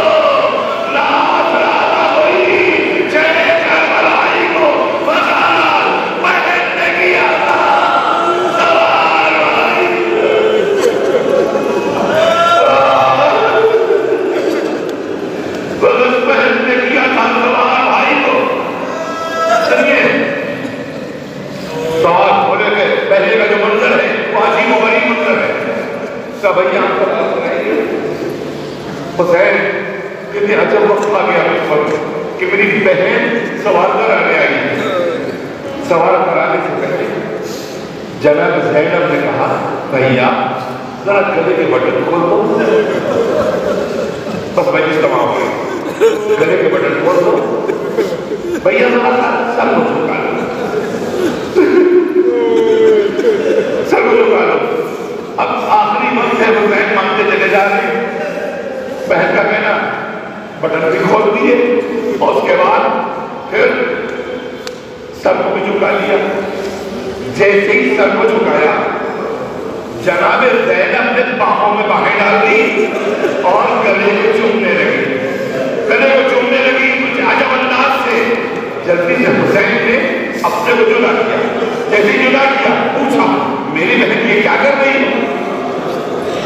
رات راتا ہوئی چلے کربلائی کو بغال پہننے کیا تھا سوار بھائی، بغل پہننے کیا تھا سوار بھائی کو۔ سنیے سوال کھولے گئے، پہلے کا جو منظر ہے وہ عجیب و غریب منظر ہے، سب یہاں پر حسین کتنے عجب وقت آ گیا اس وقت کہ میری بہن سوال کرانے آئی، سوال کرانے سے پہلے جناب زینب نے کہا بھیا ذرا گلے کے بٹن کھول دو، بس مجلس تمام ہو گئی، گلے کے بٹن کھول دو، بھیا ذرا سر کو جھکا لو، سر کو جھکا لو، اب آخری وقت ہے جیسے ہی سر کو جھکایا جناب زینب نے باہوں میں باہیں ڈال دی اور گلے کو چومنے لگی، گلے کو چومنے لگی کچھ عجب انداز سے۔ جلدی سے حسین نے اپنے کو جدا کیا، جیسے جدا کیا پوچھا میری بہن یہ کیا کر رہی ہو؟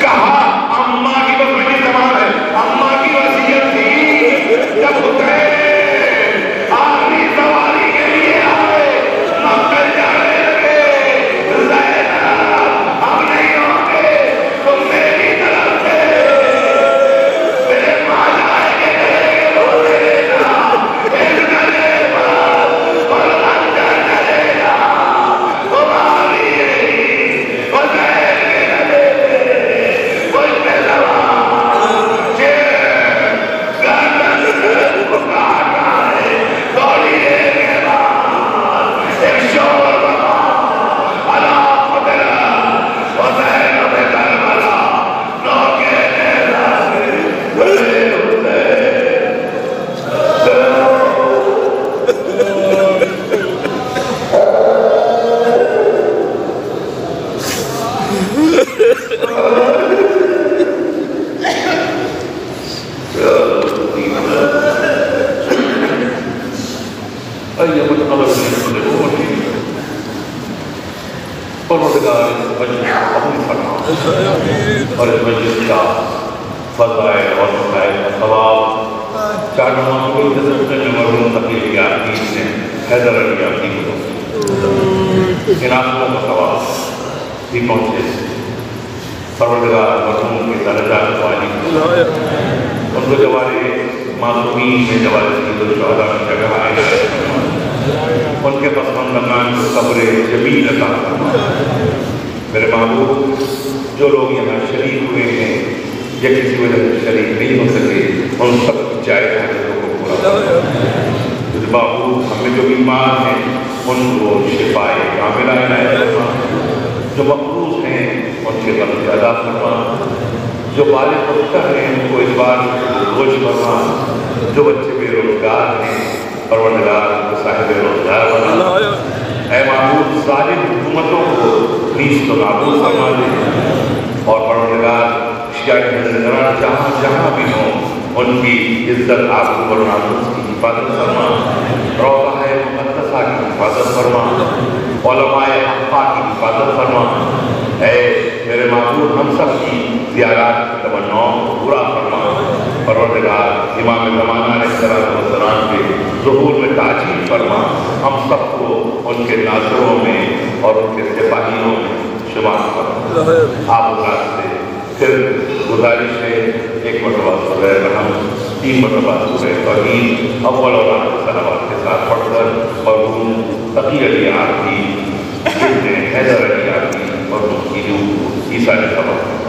کہا اماں کی بس میری زبان ہے، اماں کی وصیت تھی جب حسین آخری سواری کے لیے آئے مکہ جانے لگے، زینب ہم نہیں ہوں گے تم میری طرف سے میرے ماں جائے گے بولے لینا ایک گلے پر اندر چلے گا تمہاری حسین کے گلے کوئی پہ زبان گردن کو کاٹا ہے دوڑیے کے بعد ایک شور بنا اللہ قدرہ حسین بے کربلا نوکے نیزہ سے بلے پروردگار اس مجلس کو قبول فرما اور اس مجلس کا فضائل اور مسائل کا ثواب چاروں مقبول کے سب سے مرحوم تقیل یاقین نے حیدر علی یاقین کو ان آنکھوں کا ثواب بھی پہنچے پروردگار مرحوم کے درجات والی ان کو جوارے معصومین میں جوارے سید الشہداء کی جگہ آئے ان کے پسماندگان کو صبر جمیل عطا فرما۔ میرے محبوب جو لوگ یہاں شریک ہوئے ہیں یا کسی وجہ سے شریک نہیں ہو سکے ان سب کی جائز حاجتوں کو پورا فرما۔ محبوب ہمیں جو بیمار ہیں ان کو شفائے کاملہ عنایت فرما، جو مقروض ہیں ان کے قرض ادا فرما، جو بالغ پختہ ہیں ان کو اس بار خوش فرما، جو بچے بے روزگار ہیں پروردگار کو صاحب روزگار بنا۔ اے معبود ظالم حکومتوں کو نیست و نابود فرما دے اور پروردگار شیعہ کے نظران جہاں جہاں بھی ہوں ان کی عزت آبرو اور ناموس کی حفاظت فرما، روضہ مقدسہ کی حفاظت فرما، علماء حقہ کی حفاظت فرما۔ اے میرے معبود ہم سب کی زیارات کی تمناؤں کو پورا فرما۔ پروردگار امام زمانہ علیہ السلام کے ظہور میں تعجیل فرما، ہم سب کو ان کے ناظروں میں اور ان کے سپاہیوں میں شمار فرما۔ آپ حضرات سے پھر گزارش ہے ایک مرتبہ سورہ رحم، 3 مرتبہ سورہ توحید اول اور آخر صلوات کے ساتھ پڑھ کر اور تقی علی آخری ابن حیدر علی آخری اور ان کی روح عیسیٰ نے سبق کرنا۔